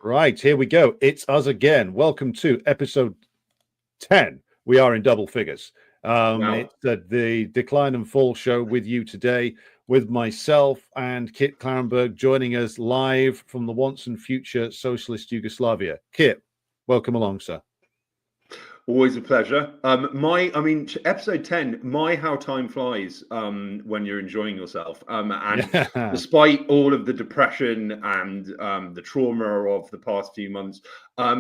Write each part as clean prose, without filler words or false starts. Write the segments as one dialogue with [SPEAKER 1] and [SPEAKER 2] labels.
[SPEAKER 1] Right, here we go. It's us again. Welcome to episode 10. We are in double figures.
[SPEAKER 2] Wow.
[SPEAKER 1] It's the Decline and Fall show with you today, with myself and Kit Clarenberg joining us live from the once and future socialist Yugoslavia. Kit, welcome along, sir.
[SPEAKER 2] Always a pleasure. Episode 10, how time flies when you're enjoying yourself. And
[SPEAKER 1] Yeah.
[SPEAKER 2] despite all of the depression and the trauma of the past few months, a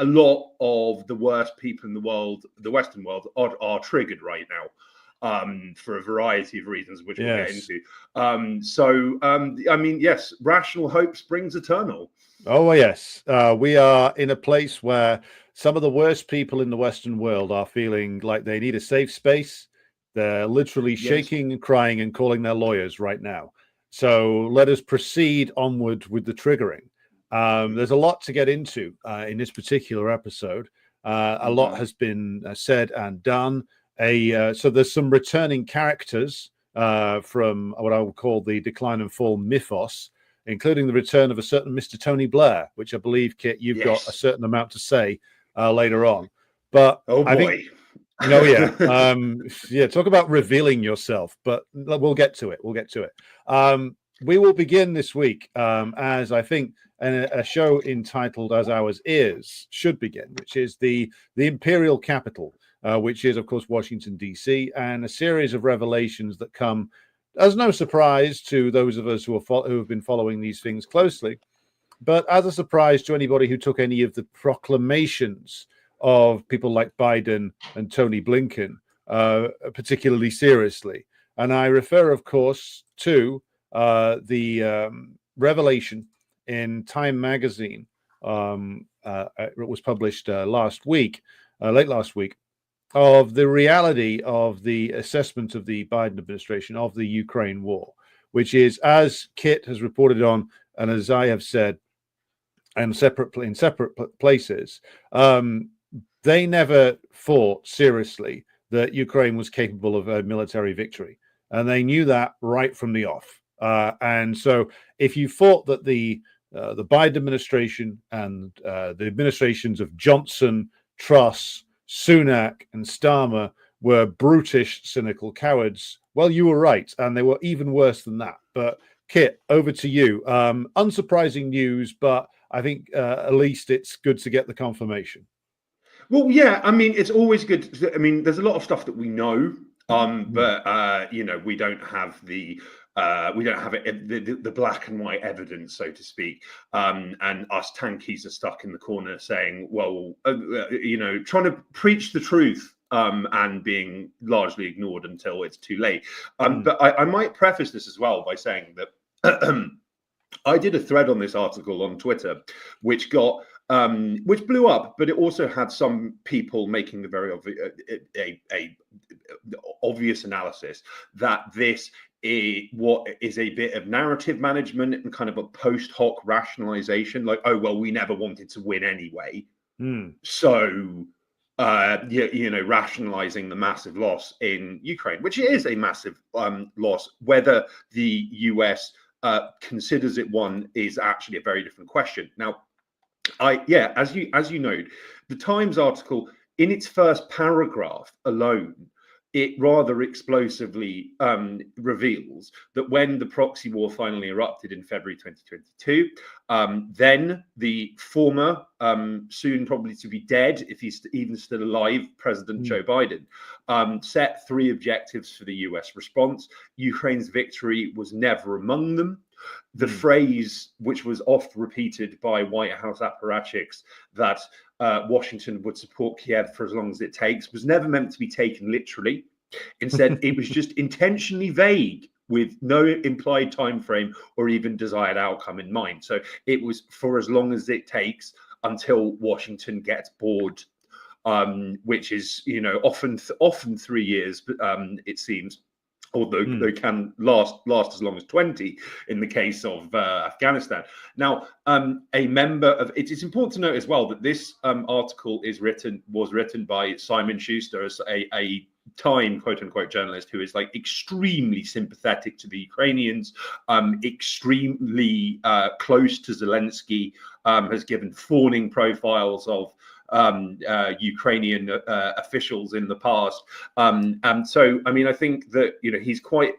[SPEAKER 2] lot of the worst people in the world, the Western world, are triggered right now. For a variety of reasons, which we'll get into. Yes, rational hope springs eternal.
[SPEAKER 1] Oh, yes. We are in a place where some of the worst people in the Western world are feeling like they need a safe space. They're literally shaking and crying and calling their lawyers right now. So let us proceed onward with the triggering. There's a lot to get into in this particular episode. A lot has been said and done. So there's some returning characters from what I would call the Decline and Fall mythos, including the return of a certain Mr. Tony Blair, which I believe, Kit, you've got a certain amount to say later on. But I think, talk about revealing yourself, but we'll get to it. We will begin this week, as I think a show entitled As Ours Is should begin, which is the imperial capital, which is, of course, Washington, D.C., and a series of revelations that come as no surprise to those of us who have been following these things closely, but as a surprise to anybody who took any of the proclamations of people like Biden and Tony Blinken particularly seriously. And I refer, of course, to the revelation in Time magazine. It was published late last week, of the reality of the assessment of the Biden administration of the Ukraine war, which is, as Kit has reported on, and as I have said, and in separate places, they never thought seriously that Ukraine was capable of a military victory, and they knew that right from the off. And so, if you thought that the Biden administration and the administrations of Johnson, Truss, Sunak and Starmer were brutish, cynical cowards, well, you were right, and they were even worse than that. But Kit, over to you. Unsurprising news, but I think at least it's good to get the confirmation.
[SPEAKER 2] Well, yeah, it's always good. There's a lot of stuff that we know, but we don't have the black and white evidence, so to speak. And us tankies are stuck in the corner saying, well, trying to preach the truth and being largely ignored until it's too late. But I might preface this as well by saying that I did a thread on this article on Twitter, which blew up, but it also had some people making the very obvious analysis that this what is a bit of narrative management and kind of a post hoc rationalization, like, oh well, we never wanted to win anyway, so rationalizing the massive loss in Ukraine, which is a massive loss. Whether the US considers it one is actually a very different question. Now, as you note, the Times article, in its first paragraph alone, it rather explosively reveals that when the proxy war finally erupted in February 2022, then the former, soon probably to be dead, if he's even still alive, President Joe Biden, set 3 objectives for the US response. Ukraine's victory was never among them. The phrase, which was oft repeated by White House apparatchiks, that Washington would support Kiev for as long as it takes, was never meant to be taken literally. Instead, it was just intentionally vague, with no implied time frame or even desired outcome in mind. So it was for as long as it takes until Washington gets bored, which is often 3 years, it seems. Although they can last as long as 20 in the case of Afghanistan. Now, a member of it's important to note as well that this article was written by Simon Schuster, a time quote unquote journalist who is like extremely sympathetic to the Ukrainians, extremely close to Zelensky, has given fawning profiles of Ukrainian officials in the past. And so, I mean, I think that, you know, he's quite,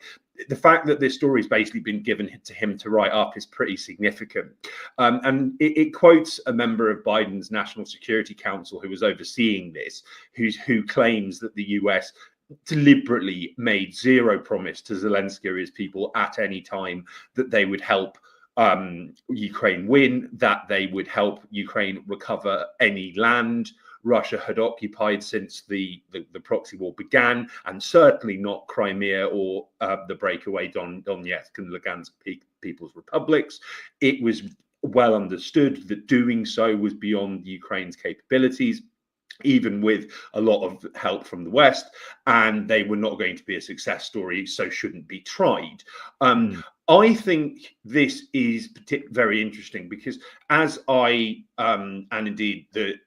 [SPEAKER 2] the fact that this story has basically been given to him to write up is pretty significant. And it quotes a member of Biden's National Security Council who was overseeing this, who claims that the US deliberately made zero promise to Zelensky or his people at any time that they would help Ukraine win, that they would help Ukraine recover any land Russia had occupied since the proxy war began, and certainly not Crimea or the breakaway Donetsk and Lugansk People's Republics. It was well understood that doing so was beyond Ukraine's capabilities, even with a lot of help from the West, and they were not going to be a success story, so shouldn't be tried. I think this is very interesting because, as I and indeed the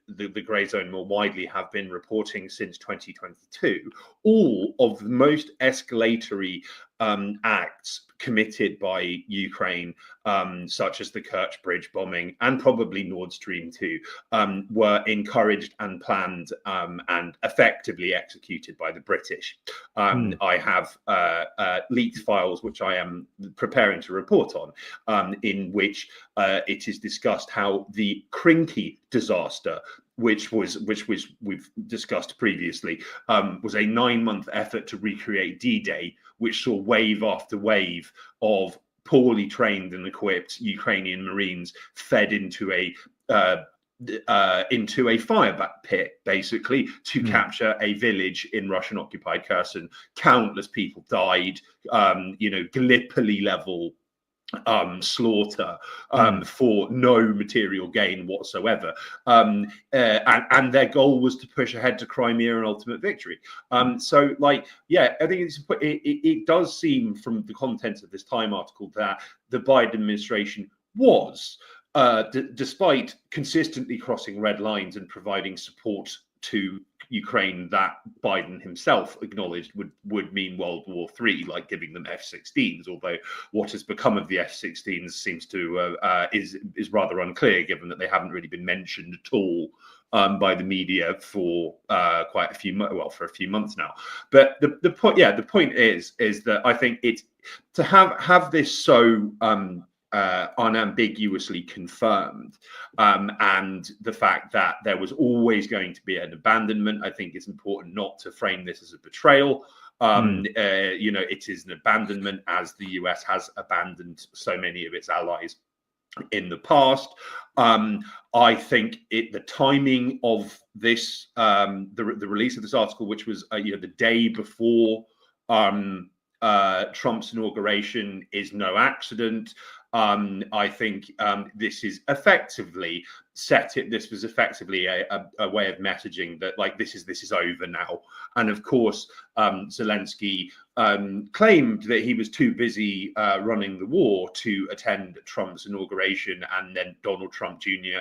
[SPEAKER 2] Grey Zone more widely have been reporting since 2022, all of the most escalatory acts committed by Ukraine, such as the Kerch Bridge bombing and probably Nord Stream 2, were encouraged and planned and effectively executed by the British. I have leaked files which I am preparing to report on, in which it is discussed how the Krinky disaster, which we've discussed previously, was a 9-month effort to recreate D-Day, which saw wave after wave of poorly trained and equipped Ukrainian Marines fed into a fire pit, basically, to capture a village in Russian occupied Kherson. Countless people died, Gallipoli level slaughter for no material gain whatsoever, and their goal was to push ahead to Crimea and ultimate victory. So, like, yeah, I think it does seem from the contents of this Time article that the Biden administration was, despite consistently crossing red lines and providing support to Ukraine that Biden himself acknowledged would mean World War III, like giving them F-16s. Although what has become of the F-16s seems to is rather unclear, given that they haven't really been mentioned at all by the media for for a few months now. But the point is that I think it's to have this so unambiguously confirmed, and the fact that there was always going to be an abandonment. I think it's important not to frame this as a betrayal. It is an abandonment, as the US has abandoned so many of its allies in the past. I think the timing of this, the release of this article, which was the day before Trump's inauguration, is no accident. I think this is effectively this was effectively a way of messaging that, like, this is over now. And of course, Zelensky claimed that he was too busy running the war to attend Trump's inauguration, and then Donald Trump Jr.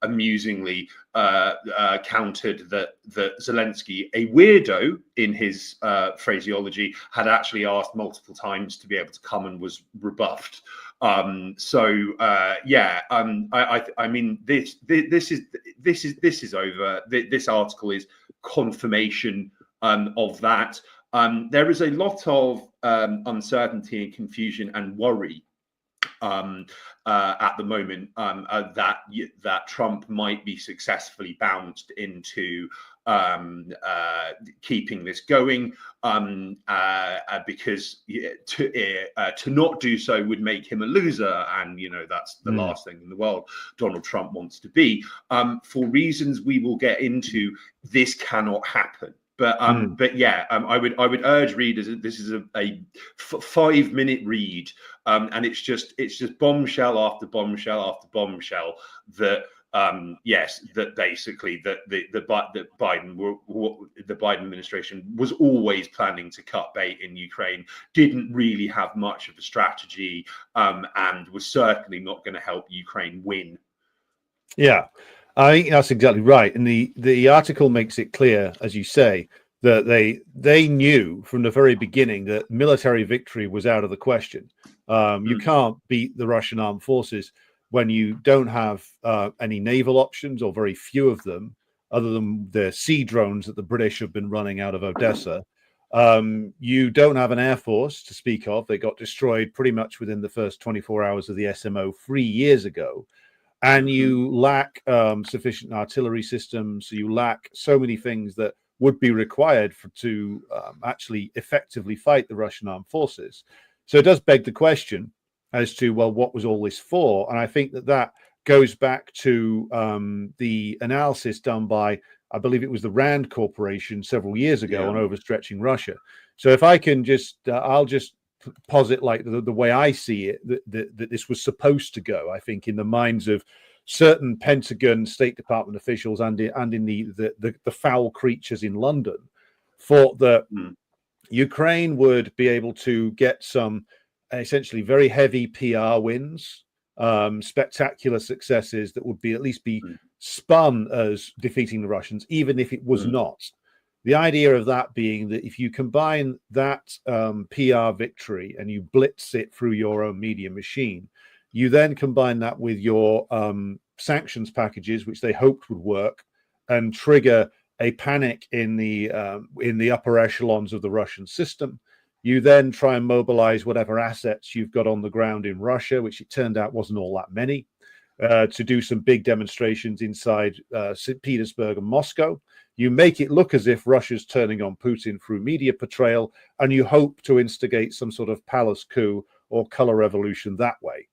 [SPEAKER 2] Amusingly countered that Zelensky, a weirdo in his phraseology, had actually asked multiple times to be able to come and was rebuffed. I mean, this is over. This article is confirmation of that. There is a lot of uncertainty and confusion and worry at the moment that Trump might be successfully bounced into keeping this going, because to not do so would make him a loser, and that's the last thing in the world Donald Trump wants to be. For reasons we will get into, this cannot happen. But I would urge readers. This is a 5-minute read, and it's just bombshell after bombshell after bombshell that basically the Biden administration was always planning to cut bait in Ukraine, didn't really have much of a strategy, and was certainly not going to help Ukraine win.
[SPEAKER 1] Yeah, I think that's exactly right. And the article makes it clear, as you say, that they knew from the very beginning that military victory was out of the question. You can't beat the Russian armed forces when you don't have any naval options, or very few of them, other than the sea drones that the British have been running out of Odessa. You don't have an air force to speak of. They got destroyed pretty much within the first 24 hours of the SMO 3 years ago. And you lack sufficient artillery systems. So you lack so many things that would be required to actually effectively fight the Russian armed forces. So it does beg the question as to, well, what was all this for? And I think that goes back to the analysis done by, I believe it was the Rand Corporation several years ago on overstretching Russia. So if I can just, I'll just posit like the way I see it, that this was supposed to go, I think, in the minds of certain Pentagon, State Department officials and in the foul creatures in London, thought that Ukraine would be able to get some essentially very heavy PR wins, spectacular successes that would be at least be spun as defeating the Russians, even if it was not. The idea of that being that if you combine that PR victory and you blitz it through your own media machine, you then combine that with your sanctions packages, which they hoped would work, and trigger a panic in the upper echelons of the Russian system. You then try and mobilize whatever assets you've got on the ground in Russia, which it turned out wasn't all that many, to do some big demonstrations inside St. Petersburg and Moscow. You make it look as if Russia's turning on Putin through media portrayal, and you hope to instigate some sort of palace coup or color revolution that way,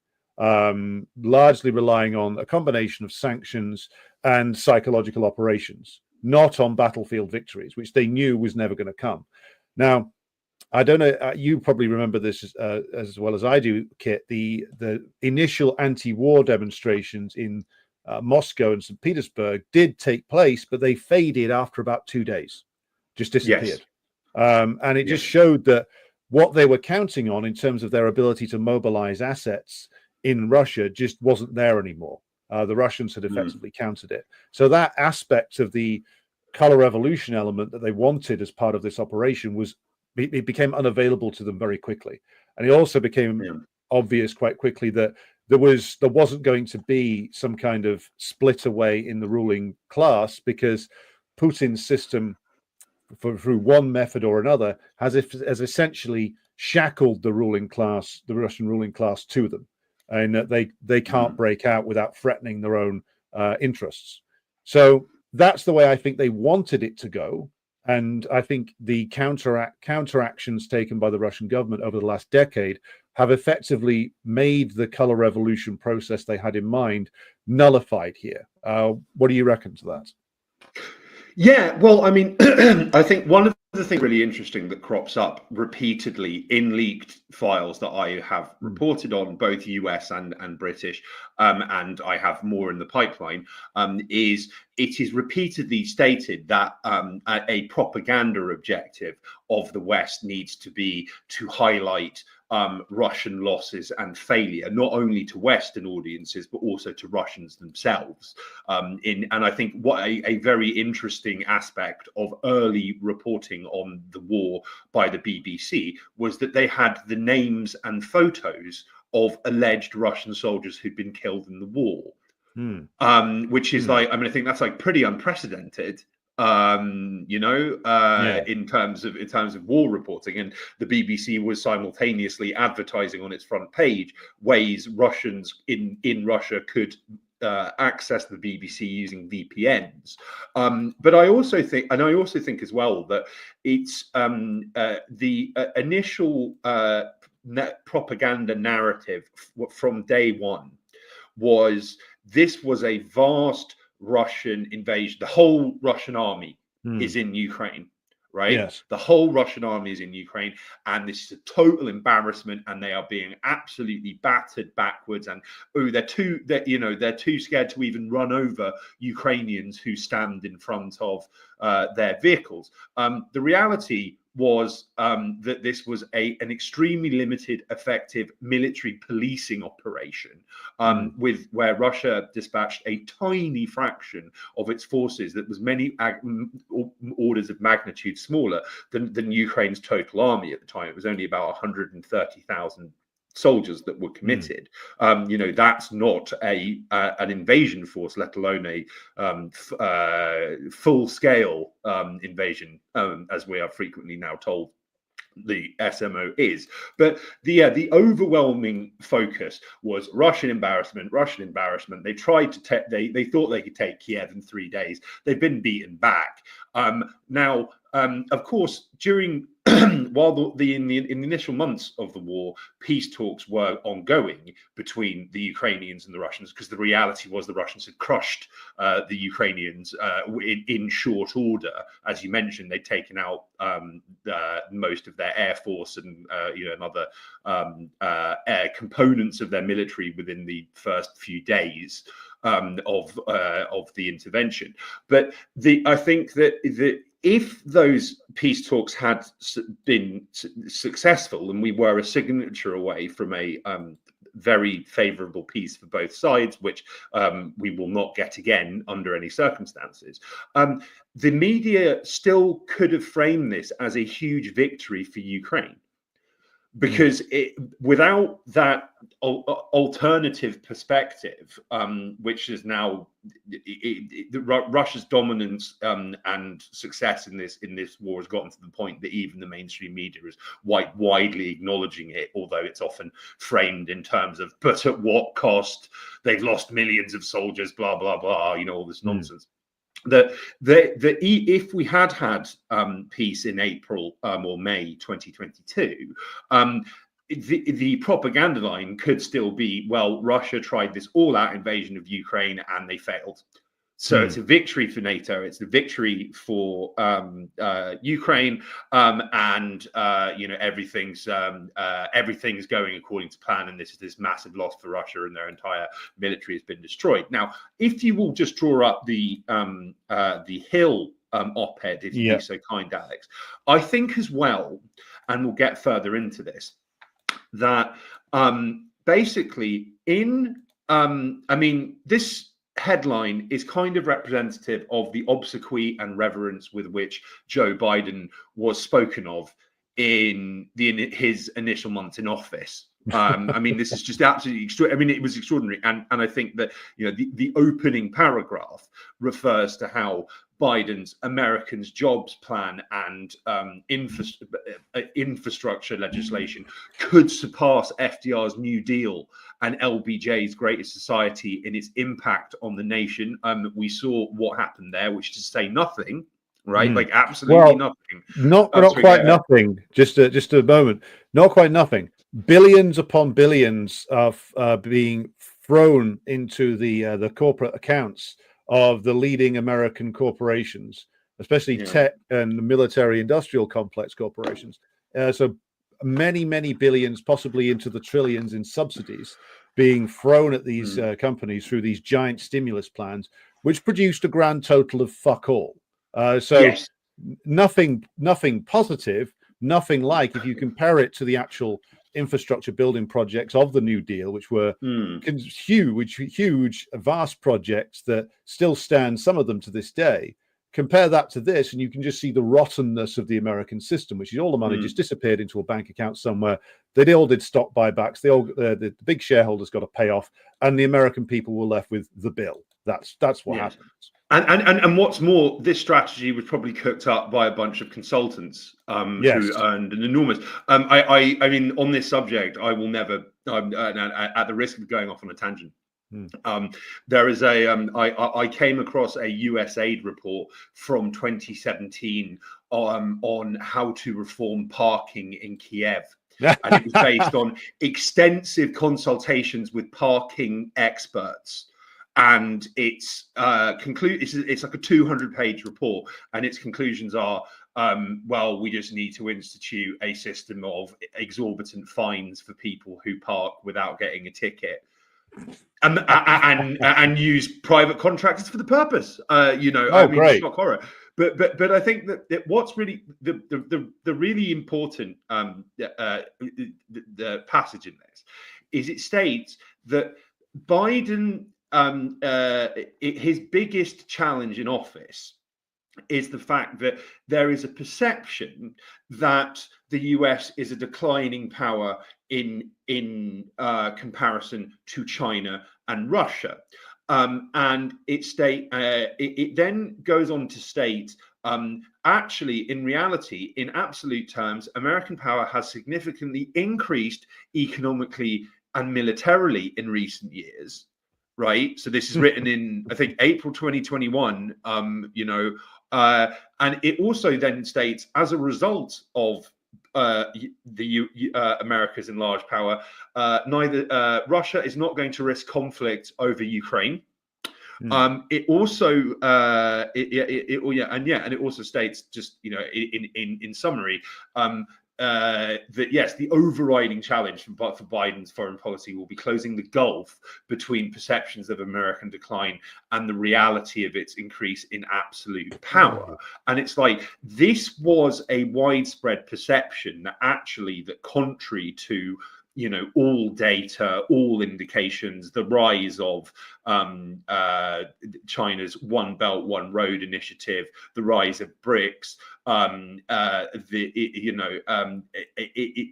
[SPEAKER 1] largely relying on a combination of sanctions and psychological operations, not on battlefield victories, which they knew was never going to come. Now, I don't know, you probably remember this as well as I do, Kit, the initial anti-war demonstrations in Moscow and St. Petersburg did take place, but they faded after about 2 days, just disappeared. And it just showed that what they were counting on in terms of their ability to mobilize assets in Russia just wasn't there anymore. The Russians had effectively countered it. So that aspect of the color revolution element that they wanted as part of this operation it became unavailable to them very quickly. And it also became obvious quite quickly that there wasn't going to be some kind of split away in the ruling class, because Putin's system, through one method or another, has essentially shackled the ruling class, the Russian ruling class, to them, and that they can't break out without threatening their own interests. So that's the way I think they wanted it to go. And I think the counteractions taken by the Russian government over the last decade have effectively made the color revolution process they had in mind nullified here. What do you reckon to that?
[SPEAKER 2] Yeah, well, I mean, I think one of the things really interesting that crops up repeatedly in leaked files that I have reported on, both US and British, and I have more in the pipeline, is it is repeatedly stated that a propaganda objective of the West needs to be to highlight Russian losses and failure, not only to Western audiences, but also to Russians themselves. And I think what a very interesting aspect of early reporting on the war by the BBC was that they had the names and photos of alleged Russian soldiers who'd been killed in the war, which is like, I mean, I think that's like pretty unprecedented. In terms of war reporting, and the BBC was simultaneously advertising on its front page ways Russians in Russia could access the BBC using VPNs. But I also think as well that it's the initial propaganda narrative from day one was this was a vast Russian invasion. The whole Russian army is in Ukraine, right?
[SPEAKER 1] Yes.
[SPEAKER 2] The whole Russian army is in Ukraine, and this is a total embarrassment, and they are being absolutely battered backwards. And they're too scared to even run over Ukrainians who stand in front of their vehicles. The reality was that this was an extremely limited, effective military policing operation, with where Russia dispatched a tiny fraction of its forces that was many orders of magnitude smaller than Ukraine's total army at the time. It was only about 130,000 soldiers that were committed. That's not an invasion force, let alone a full-scale invasion, as we are frequently now told the SMO is. But the overwhelming focus was Russian embarrassment. They tried to they thought they could take Kiev in 3 days. They've been beaten back. Now, of course, during while in the initial months of the war, peace talks were ongoing between the Ukrainians and the Russians, because the reality was the Russians had crushed the Ukrainians in short order. As you mentioned, they'd taken out most of their air force and other air components of their military within the first few days of the intervention. But I think that if those peace talks had been successful, and we were a signature away from a very favourable peace for both sides, which we will not get again under any circumstances, the media still could have framed this as a huge victory for Ukraine. Because without that alternative perspective, which is now Russia's dominance and success in this war has gotten to the point that even the mainstream media is widely acknowledging it, although it's often framed in terms of, but at what cost? They've lost millions of soldiers, blah blah blah. All this nonsense. If we had peace in April or May 2022, the propaganda line could still be, well, Russia tried this all-out invasion of Ukraine and they failed. So it's a victory for NATO. It's a victory for Ukraine, and everything's going according to plan. And this is this massive loss for Russia, and their entire military has been destroyed. Now, if you will just draw up the Hill op-ed, if you'd be so kind, Alex, I think as well, and we'll get further into this, that basically this headline is kind of representative of the obsequy and reverence with which Joe Biden was spoken of in his initial months in office. This is just absolutely extraordinary. It was extraordinary, and I think that the opening paragraph refers to how Biden's Americans Jobs Plan and infrastructure legislation could surpass FDR's New Deal and LBJ's Greatest Society in its impact on the nation. We saw what happened there, which is to say nothing, right? Like absolutely nothing.
[SPEAKER 1] Not quite nothing. Just a moment. Not quite nothing. Billions upon billions of being thrown into the corporate accounts of the leading American corporations, especially tech and military industrial complex corporations. So many billions, possibly into the trillions in subsidies being thrown at these companies through these giant stimulus plans, which produced a grand total of fuck all. Nothing positive, nothing like, if you compare it to the actual infrastructure building projects of the New Deal, which were huge, vast projects that still stand, some of them to this day. Compare that to this, and you can just see the rottenness of the American system, which is all the money just disappeared into a bank account somewhere. They all did stock buybacks. The big shareholders got to pay off, and the American people were left with the bill. That's what happens.
[SPEAKER 2] And what's more, this strategy was probably cooked up by a bunch of consultants who earned an enormous. I mean, on this subject, I will never, at the risk of going off on a tangent. There is I came across a USAID report from 2017 on how to reform parking in Kiev. And it was based on extensive consultations with parking experts. And it's it's like a 200-page report, and its conclusions are, well, we just need to institute a system of exorbitant fines for people who park without getting a ticket, and use private contractors for the purpose. It's shock horror. but I think that what's really the really important the passage in this is it states that Biden his biggest challenge in office is the fact that there is a perception that the US is a declining power in comparison to China and Russia. And it then goes on to state, actually, in reality, in absolute terms, American power has significantly increased economically and militarily in recent years. Right. So this is written in, I think, April 2021. And it also then states, as a result of America's enlarged power, neither Russia is not going to risk conflict over Ukraine. It also and it also states, just in summary, that yes, the overriding challenge for Biden's foreign policy will be closing the gulf between perceptions of American decline and the reality of its increase in absolute power. And it's like, this was a widespread perception that actually, that contrary to all data, all indications, the rise of China's One Belt, One Road initiative, the rise of BRICS,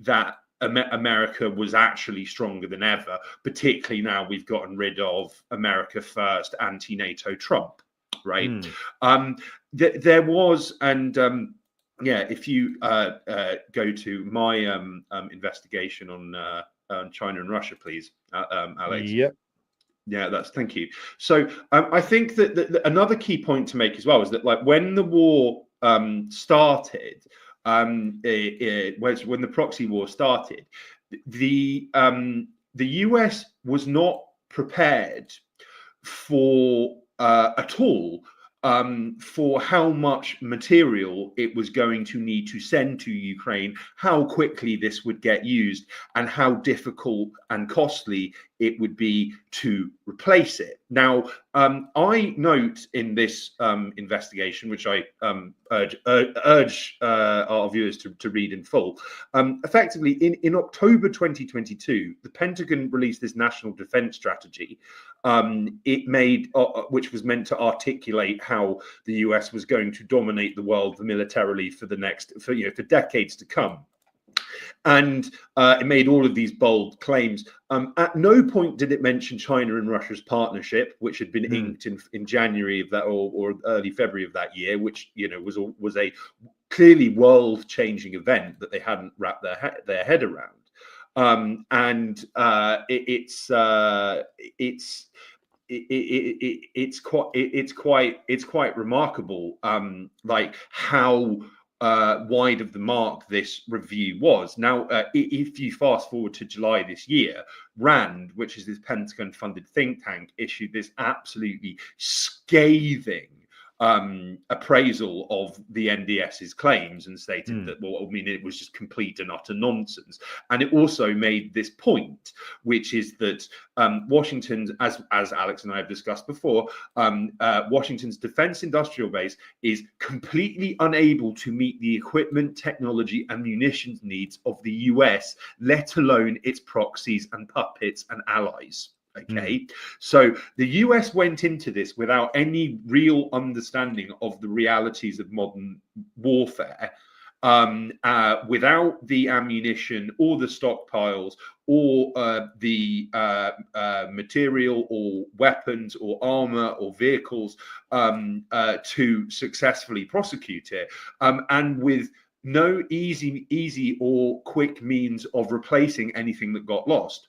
[SPEAKER 2] that America was actually stronger than ever, particularly now we've gotten rid of America First, anti-NATO Trump, right? There was, and if you go to my investigation on China and Russia, please, Alex.
[SPEAKER 1] Yep.
[SPEAKER 2] Yeah, thank you. So I think that another key point to make as well is that, like, when the war started, when the proxy war started, the US was not prepared for at all for how much material it was going to need to send to Ukraine, how quickly this would get used, and how difficult and costly it would be to replace it. Now, I note in this investigation, which I urge our viewers to read in full, effectively in October 2022, the Pentagon released this National Defense Strategy. It made, which was meant to articulate how the US was going to dominate the world militarily for decades to come. And it made all of these bold claims. At no point did it mention China and Russia's partnership, which had been inked in January of that, or early February of that year, which was a clearly world-changing event that they hadn't wrapped their head around. It's quite remarkable, like how wide of the mark this review was. Now, if you fast forward to July this year, RAND, which is this Pentagon-funded think tank, issued this absolutely scathing appraisal of the NDS's claims and stated that, it was just complete and utter nonsense. And it also made this point, which is that Washington's, as Alex and I have discussed before, Washington's defense industrial base is completely unable to meet the equipment, technology, and munitions needs of the US, let alone its proxies and puppets and allies. Okay, so the US went into this without any real understanding of the realities of modern warfare, without the ammunition or the stockpiles or the material or weapons or armor or vehicles to successfully prosecute it, and with no easy or quick means of replacing anything that got lost.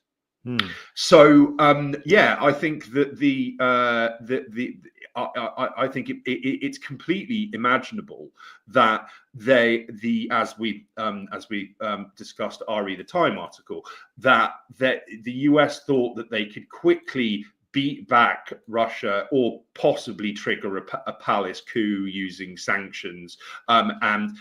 [SPEAKER 2] So I think that I think it's completely imaginable that as we discussed RE the Time article, that the US thought that they could quickly beat back Russia or possibly trigger a palace coup using sanctions, and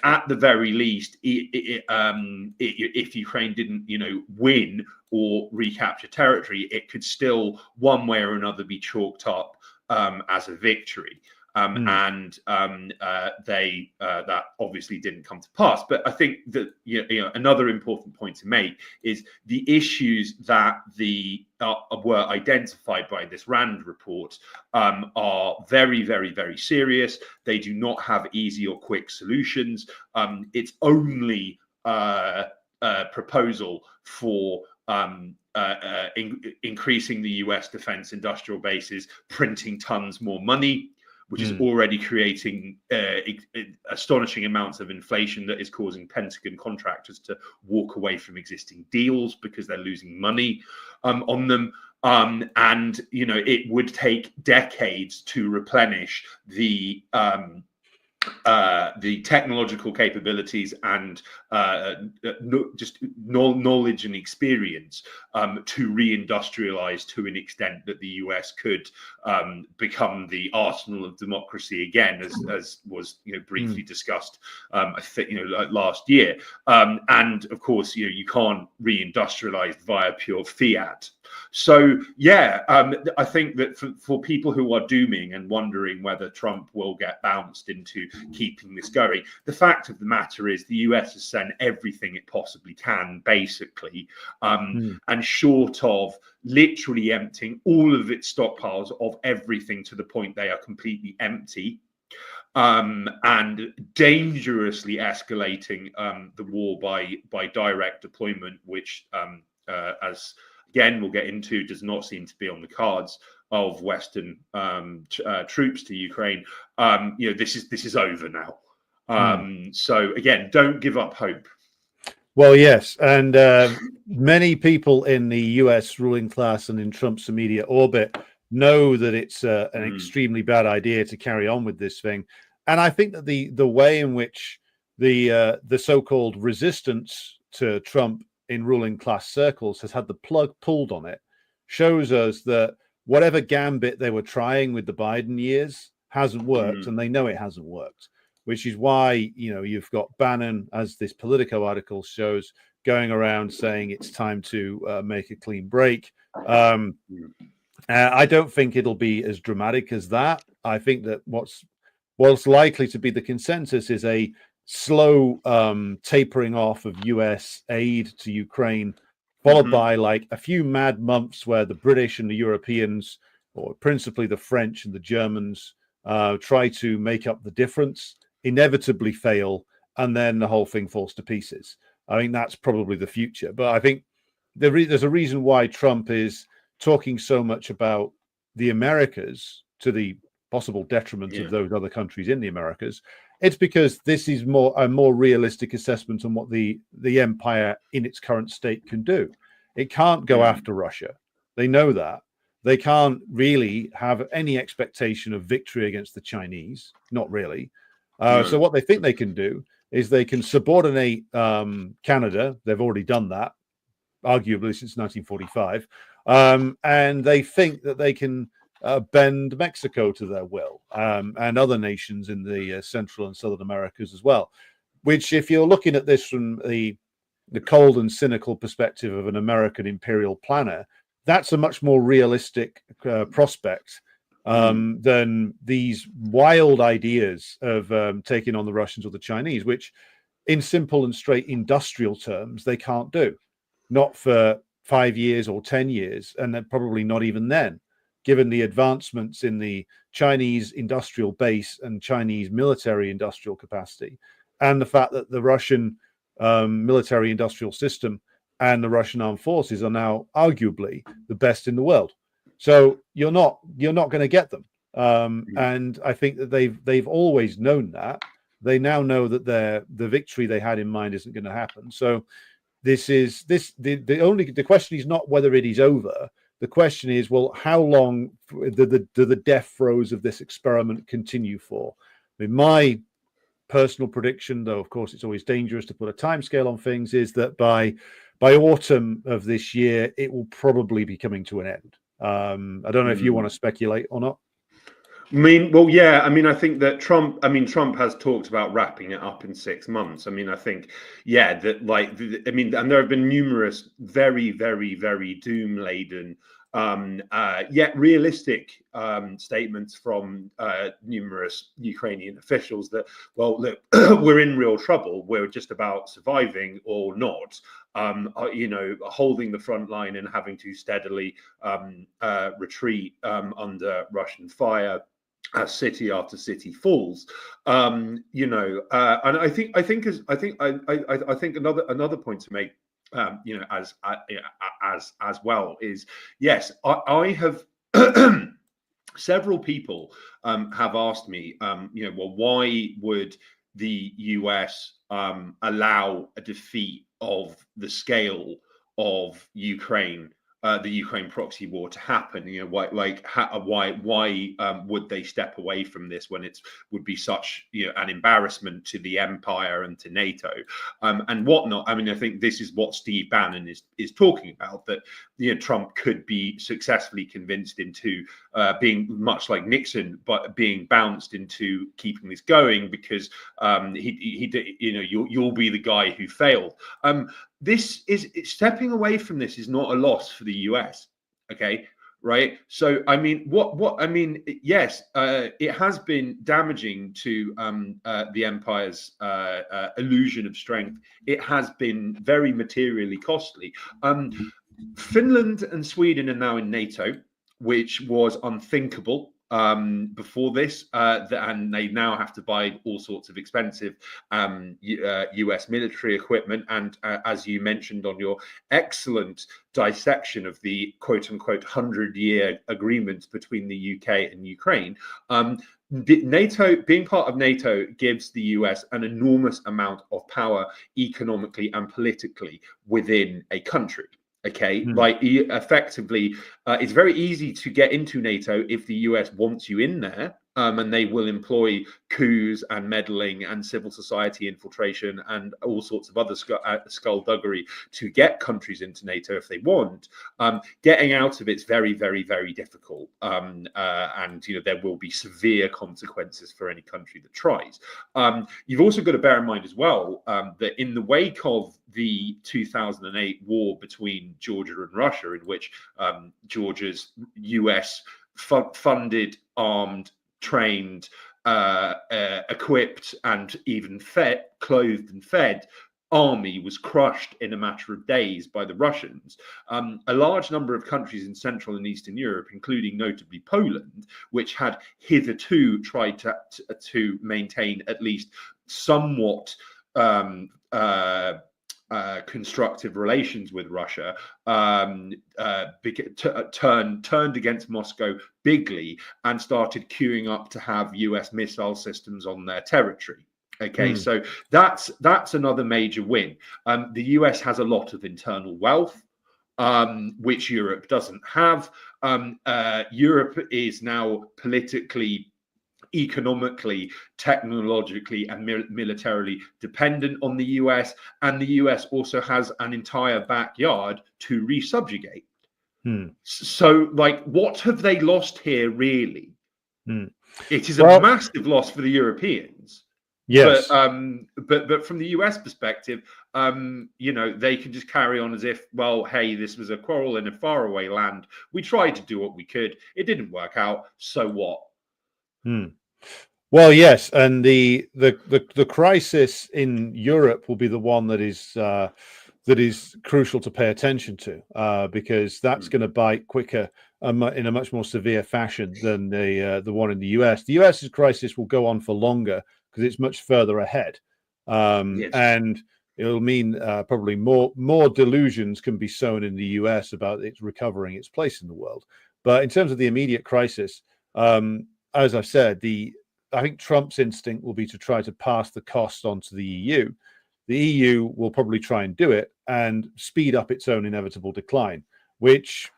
[SPEAKER 2] at the very least, if Ukraine didn't win or recapture territory, it could still one way or another be chalked up as a victory. and that obviously didn't come to pass. But I think that another important point to make is the issues that were identified by this Rand report are very, very, very serious. They do not have easy or quick solutions. It's only proposal for increasing the US defense industrial bases, printing tons more money, which is already creating astonishing amounts of inflation that is causing Pentagon contractors to walk away from existing deals because they're losing money on them. And it would take decades to replenish the technological capabilities and just knowledge and experience to reindustrialize to an extent that the US could become the arsenal of democracy again, as was briefly discussed I think last year. And of course you can't reindustrialize via pure fiat. So I think that for people who are dooming and wondering whether Trump will get bounced into keeping this going, the fact of the matter is the US has sent everything it possibly can, basically, and short of literally emptying all of its stockpiles of everything to the point they are completely empty, and dangerously escalating the war by direct deployment, which as again we'll get into, does not seem to be on the cards of Western troops to Ukraine. This is over now. So again, don't give up hope.
[SPEAKER 1] Well, yes, and many people in the US ruling class and in Trump's immediate orbit know that it's an extremely bad idea to carry on with this thing. And I think that the way in which the so-called resistance to Trump in ruling class circles has had the plug pulled on it shows us that whatever gambit they were trying with the Biden years hasn't worked, and they know it hasn't worked, which is why you've got Bannon, as this Politico article shows, going around saying it's time to make a clean break. I don't think it'll be as dramatic as that. I think that what's likely to be the consensus is a slow tapering off of US aid to Ukraine, followed by like a few mad months where the British and the Europeans, or principally the French and the Germans, try to make up the difference, inevitably fail, and then the whole thing falls to pieces. I think that's probably the future. But I think there's a reason why Trump is talking so much about the Americas to the possible detriment of those other countries in the Americas. It's because this is a more realistic assessment on what the empire in its current state can do. It can't go after Russia. They know that. They can't really have any expectation of victory against the Chinese. Not really. So what they think they can do is they can subordinate Canada. They've already done that, arguably since 1945. And they think that they can bend Mexico to their will, and other nations in the Central and Southern Americas as well, which, if you're looking at this from the cold and cynical perspective of an American imperial planner, that's a much more realistic prospect than these wild ideas of taking on the Russians or the Chinese, which in simple and straight industrial terms, they can't do. Not for 5 years or 10 years, and then probably not even then, given the advancements in the Chinese industrial base and Chinese military industrial capacity, and the fact that the Russian military industrial system and the Russian armed forces are now arguably the best in the world. So you're not going to get them. And I think that they've always known that. They now know that the victory they had in mind isn't going to happen. So the question is not whether it is over. The question is, well, how long do the death throes of this experiment continue for? I mean, my personal prediction, though of course it's always dangerous to put a timescale on things, is that by autumn of this year it will probably be coming to an end. I don't know if you want to speculate or not.
[SPEAKER 2] I think that Trump has talked about wrapping it up in 6 months. I mean, I think, and there have been numerous very, very, very doom-laden yet realistic statements from numerous Ukrainian officials that, well, look, we're in real trouble. We're just about surviving or not. Holding the front line and having to steadily retreat under Russian fire as city after city falls. And I think another point to make, as well, is yes, I have several people have asked me, well, why would the US allow a defeat of the scale of Ukraine, the Ukraine proxy war, to happen? Why would they step away from this when it would be such an embarrassment to the empire and to NATO and whatnot? I mean, I think this is what Steve Bannon is talking about, that Trump could be successfully convinced into being much like Nixon, but being bounced into keeping this going because you'll be the guy who failed. This is stepping away from this is not a loss for the US. Okay, right? So I mean, yes, it has been damaging to the empire's illusion of strength. It has been very materially costly. Finland and Sweden are now in NATO, which was unthinkable before this, and they now have to buy all sorts of expensive US military equipment. And as you mentioned on your excellent dissection of the quote-unquote 100-year agreement between the UK and Ukraine, NATO, being part of NATO, gives the US an enormous amount of power economically and politically within a country. Okay, like effectively, it's very easy to get into NATO if the US wants you in there, and they will employ coups and meddling and civil society infiltration and all sorts of other skullduggery to get countries into NATO if they want. Getting out of it's very, very, very difficult, and there will be severe consequences for any country that tries. You've also got to bear in mind as well that in the wake of the 2008 war between Georgia and Russia, in which Georgia's US funded, armed, trained, equipped, and even clothed and fed army was crushed in a matter of days by the Russians. A large number of countries in Central and Eastern Europe, including notably Poland, which had hitherto tried to maintain at least somewhat constructive relations with Russia, turned against Moscow bigly and started queuing up to have US missile systems on their territory. Okay, so that's another major win. The US has a lot of internal wealth, which Europe doesn't have. Europe is now politically, economically, technologically, and militarily dependent on the US, and the US also has an entire backyard to resubjugate. So, like, what have they lost here, really? It is a massive loss for the Europeans.
[SPEAKER 1] Yes,
[SPEAKER 2] but from the US perspective, they can just carry on as if, well, hey, this was a quarrel in a faraway land. We tried to do what we could. It didn't work out. So what?
[SPEAKER 1] Well, yes, and the crisis in Europe will be the one that is crucial to pay attention to, because that's going to bite quicker in a much more severe fashion than the one in the US. The US's crisis will go on for longer because it's much further ahead,
[SPEAKER 2] Yes.
[SPEAKER 1] and it'll mean probably more delusions can be sown in the US about its recovering its place in the world. But in terms of the immediate crisis, as I've said, I think Trump's instinct will be to try to pass the cost on to the EU. The EU will probably try and do it and speed up its own inevitable decline, which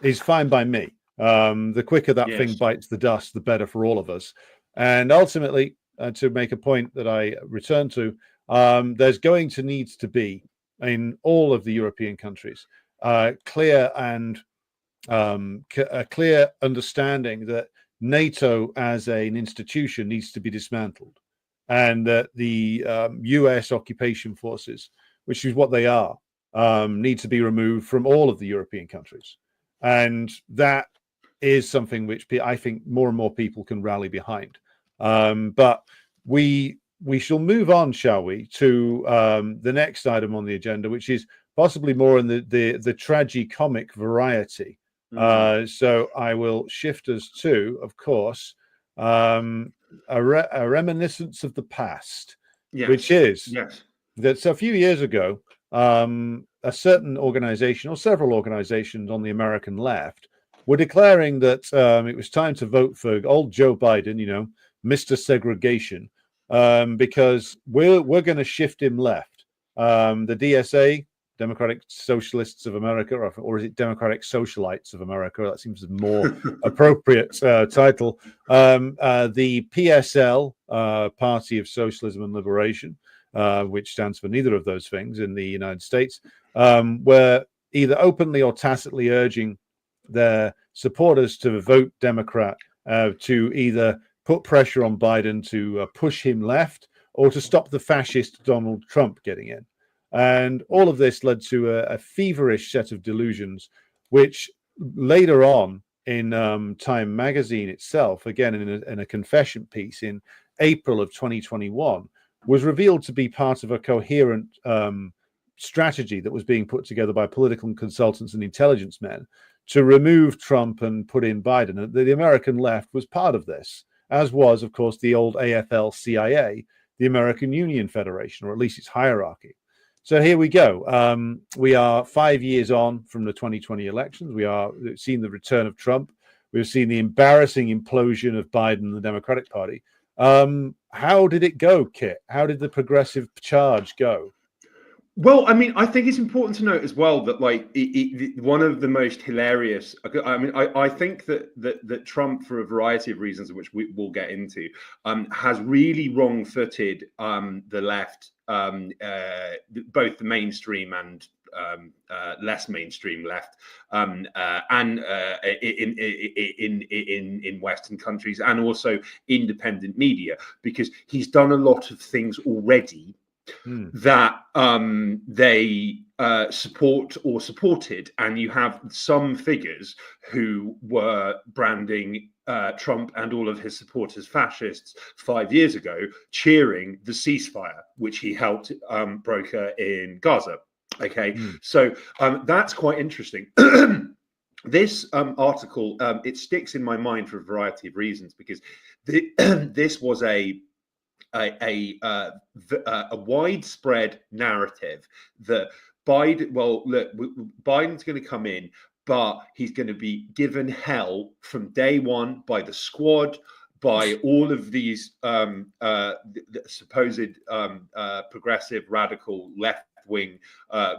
[SPEAKER 1] is fine by me. The quicker that thing bites the dust, the better for all of us. And ultimately, to make a point that I return to, there's going to need to be, in all of the European countries, clear and a clear understanding that NATO as an institution needs to be dismantled, and that the US occupation forces, which is what they are, need to be removed from all of the European countries. and that is something which I think more and more people can rally behind. But we shall move on, shall we, to the next item on the agenda, which is possibly more in the tragicomic variety. So I will shift us to, of course, a reminiscence of the past, which is that so a few years ago, a certain organization or several organizations on the American left were declaring that it was time to vote for old Joe Biden, you know, Mr. Segregation, because we're going to shift him left. The DSA, Democratic Socialists of America, or is it Democratic Socialites of America? That seems a more appropriate title. The PSL, Party of Socialism and Liberation, which stands for neither of those things in the United States, were either openly or tacitly urging their supporters to vote Democrat, to either put pressure on Biden to push him left or to stop the fascist Donald Trump getting in. And all of this led to a feverish set of delusions, which later on in Time magazine itself, again in a confession piece in April of 2021, was revealed to be part of a coherent strategy that was being put together by political consultants and intelligence men to remove Trump and put in Biden. And the American left was part of this, as was, of course, the old AFL-CIA, the American Union Federation, or at least its hierarchy. So here we go. We are 5 years on from the 2020 elections. We've seen the return of Trump. We've seen the embarrassing implosion of Biden and the Democratic Party. How did it go, Kit? How did the progressive charge go?
[SPEAKER 2] Well, I mean, I think it's important to note as well that, like, one of the most hilarious. I mean, I think that Trump, for a variety of reasons, which we will get into, has really wrong-footed the left, both the mainstream and less mainstream left, and in Western countries, and also independent media, because he's done a lot of things already that they support or supported, and you have some figures who were branding Trump and all of his supporters fascists 5 years ago, cheering the ceasefire which he helped broker in Gaza. Okay, so that's quite interesting. This article, it sticks in my mind for a variety of reasons, because this was a widespread narrative that Biden, well, look, Biden's going to come in, but he's going to be given hell from day one by the squad, by all of these the supposed progressive, radical, left-wing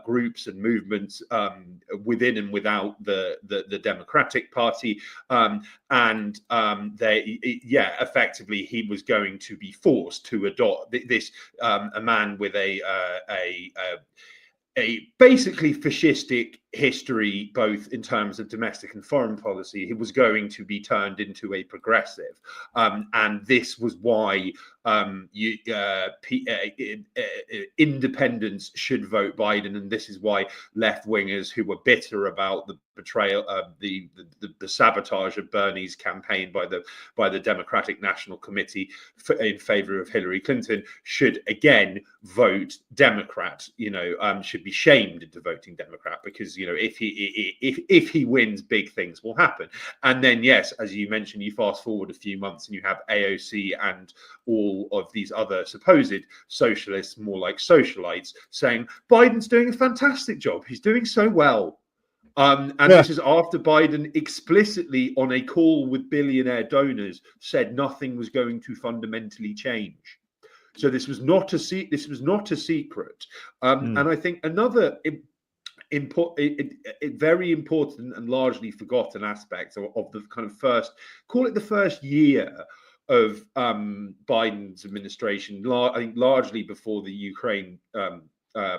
[SPEAKER 2] groups and movements within and without the Democratic Party, effectively he was going to be forced to adopt this a man with a basically fascistic history, both in terms of domestic and foreign policy. He was going to be turned into a progressive, and this was why independents should vote Biden, and this is why left-wingers who were bitter about the betrayal of the sabotage of Bernie's campaign by the Democratic National Committee in favor of Hillary Clinton should again vote Democrat. Should be shamed into voting Democrat, because if he wins, big things will happen. And then, yes, as you mentioned, you fast forward a few months and you have AOC and all of these other supposed socialists, more like socialites, saying Biden's doing a fantastic job. He's doing so well. This is after Biden explicitly, on a call with billionaire donors, said nothing was going to fundamentally change. So this was not a secret. And I think another very important and largely forgotten aspect of the kind of the first year of Biden's administration, I think largely before the Ukraine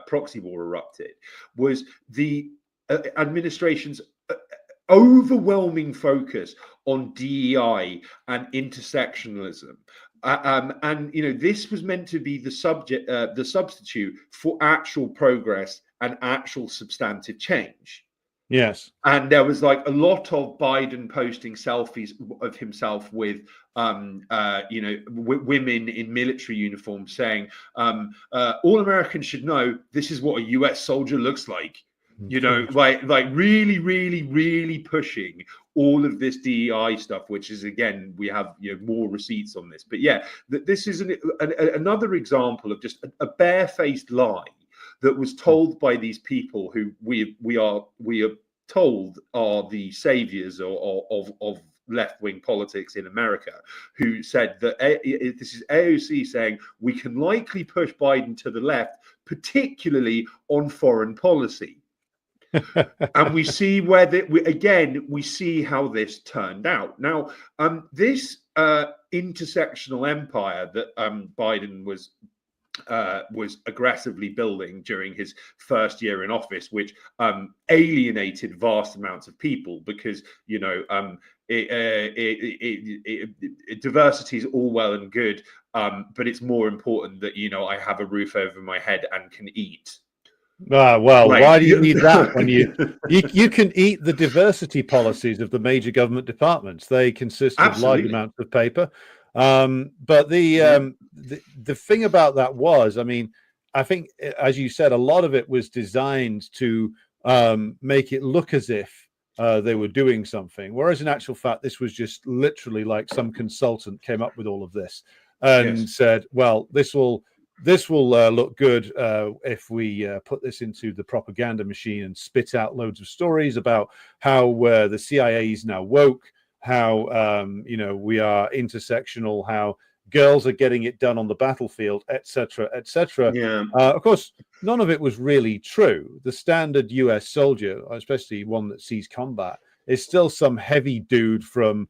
[SPEAKER 2] proxy war erupted, was the administration's overwhelming focus on DEI and intersectionalism. This was meant to be the substitute for actual progress and actual substantive change.
[SPEAKER 1] Yes.
[SPEAKER 2] And there was like a lot of Biden posting selfies of himself with, women in military uniform saying, all Americans should know this is what a US soldier looks like. Like really, really, really pushing all of this DEI stuff, which is, again, we have more receipts on this. But yeah, this is another example of just a barefaced lie that was told by these people who we are told are the saviors of left-wing politics in America, who said that this is AOC saying we can likely push Biden to the left, particularly on foreign policy. And we see we see how this turned out. Now, this intersectional empire that Biden was aggressively building during his first year in office, which alienated vast amounts of people because diversity is all well and good, but it's more important that I have a roof over my head and can eat.
[SPEAKER 1] Well, why do you need that when you can eat the diversity policies of the major government departments? They consist of large amounts of paper. But the thing about that was, I think, as you said, a lot of it was designed to make it look as if they were doing something, whereas in actual fact, this was just literally like some consultant came up with all of this and said, well, this will look good if we put this into the propaganda machine and spit out loads of stories about how the CIA is now woke, how we are intersectional, how girls are getting it done on the battlefield, etc., etc. Of course, none of it was really true. The standard US soldier, especially one that sees combat, is still some heavy dude from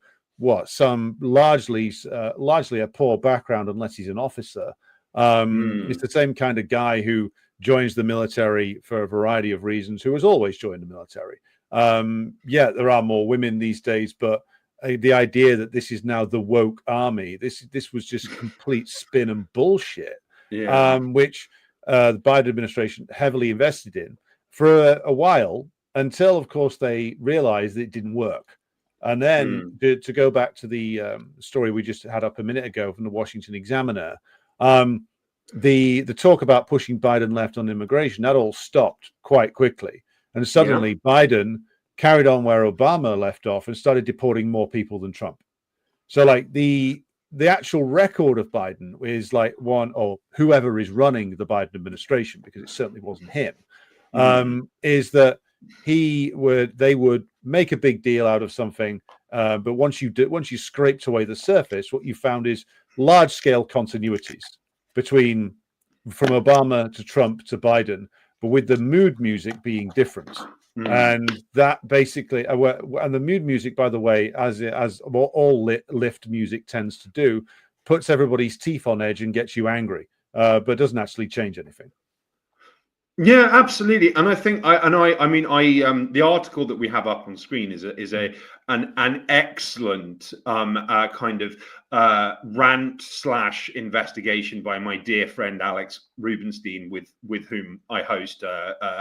[SPEAKER 1] some largely a poor background, unless he's an officer. It's the same kind of guy who joins the military for a variety of reasons, who has always joined the military. There are more women these days, but the idea that this is now the woke army, this was just complete spin and bullshit, which the Biden administration heavily invested in for a while, until, of course, they realized that it didn't work. And then to go back to the story we just had up a minute ago from the Washington Examiner, the talk about pushing Biden left on immigration, that all stopped quite quickly. And suddenly Biden carried on where Obama left off and started deporting more people than Trump. So like the actual record of Biden is like one, or whoever is running the Biden administration, because it certainly wasn't him, is that they would make a big deal out of something, but once you scraped away the surface, what you found is large scale continuities from Obama to Trump to Biden, but with the mood music being different. And that basically, and the mood music, by the way, as all lift music tends to do, puts everybody's teeth on edge and gets you angry, but doesn't actually change anything.
[SPEAKER 2] Yeah, absolutely. And I think the article that we have up on screen is an excellent kind of rant / investigation by my dear friend Alex Rubenstein, with whom I host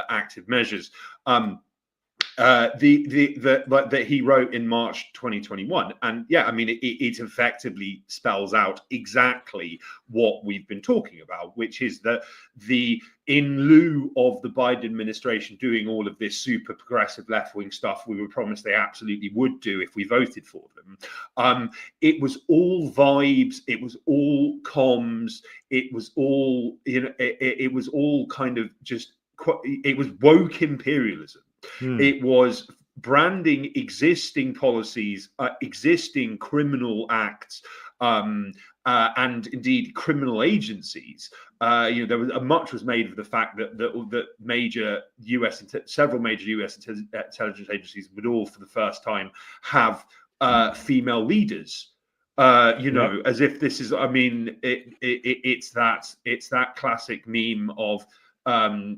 [SPEAKER 2] Active Measures. That he wrote in March 2021, and it effectively spells out exactly what we've been talking about, which is that in lieu of the Biden administration doing all of this super progressive left-wing stuff we were promised they absolutely would do if we voted for them, it was all vibes, it was all comms, it was all it was all kind of just, it was woke imperialism. It was branding existing policies, existing criminal acts, and indeed criminal agencies. Much was made of the fact that several major US intelligence agencies would all, for the first time, have female leaders. As if this is, it's that classic meme of to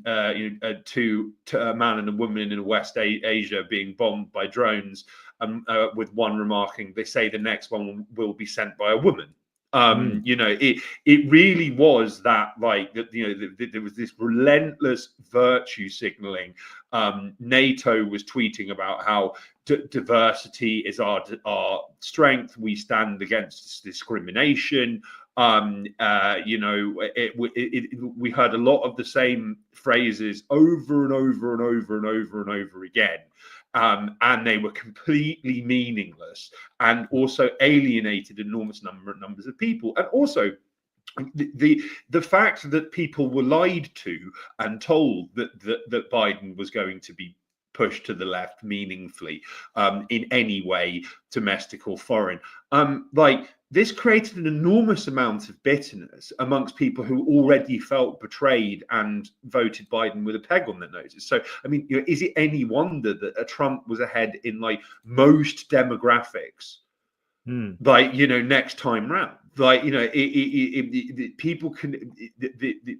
[SPEAKER 2] a man and a woman in West Asia being bombed by drones, with one remarking, they say the next one will be sent by a woman. You know, it really was that, like, that, you know, there was this relentless virtue signaling. NATO was tweeting about how diversity is our strength. We stand against discrimination. You know, we heard a lot of the same phrases over and over and over and over and over again. And they were completely meaningless, and also alienated enormous numbers of people. And also the fact that people were lied to and told that Biden was going to be pushed to the left meaningfully, in any way, domestic or foreign, like, this created an enormous amount of bitterness amongst people who already felt betrayed and voted Biden with a peg on their noses. So, I mean, you know, is it any wonder that Trump was ahead in, like, most demographics, like, you know, next time round? Like, you know, people can,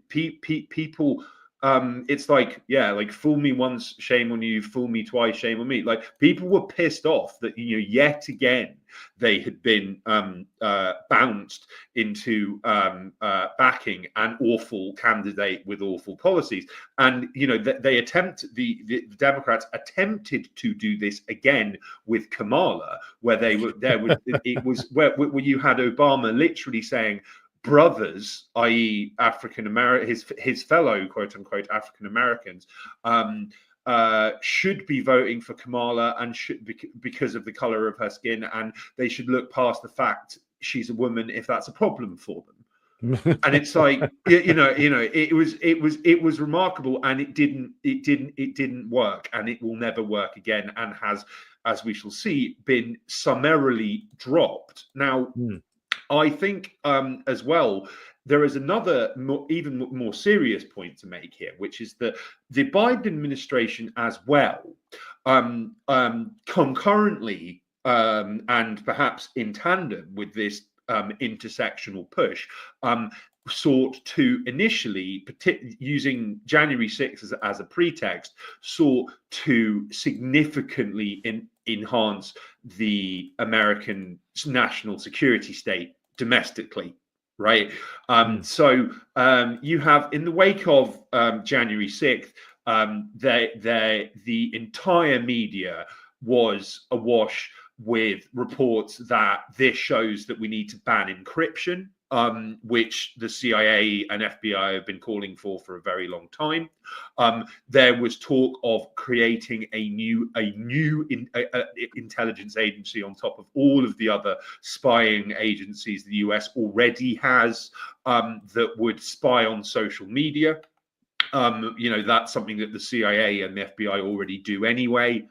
[SPEAKER 2] people, it's like, yeah, like, fool me once, shame on you; fool me twice, shame on me. Like, people were pissed off that, you know, yet again they had been bounced into backing an awful candidate with awful policies. And, you know, the Democrats attempted to do this again with Kamala, where it was where you had Obama literally saying, brothers, i.e. African American, his fellow quote unquote African Americans, should be voting for Kamala, and should be, because of the color of her skin, and they should look past the fact she's a woman if that's a problem for them. And it's like, you know, it was remarkable, and it didn't work, and it will never work again, and has, as we shall see, been summarily dropped. Now, I think, as well, there is another even more serious point to make here, which is that the Biden administration as well, concurrently, and perhaps in tandem with this intersectional push, sought to initially, using January 6th as a pretext, sought to significantly enhance the American national security state domestically, right? So you have, in the wake of January 6th, the entire media was awash with reports that this shows that we need to ban encryption, which the CIA and FBI have been calling for a very long time. There was talk of creating a new intelligence agency on top of all of the other spying agencies the US already has, that would spy on social media. You know, that's something that the CIA and the FBI already do anyway.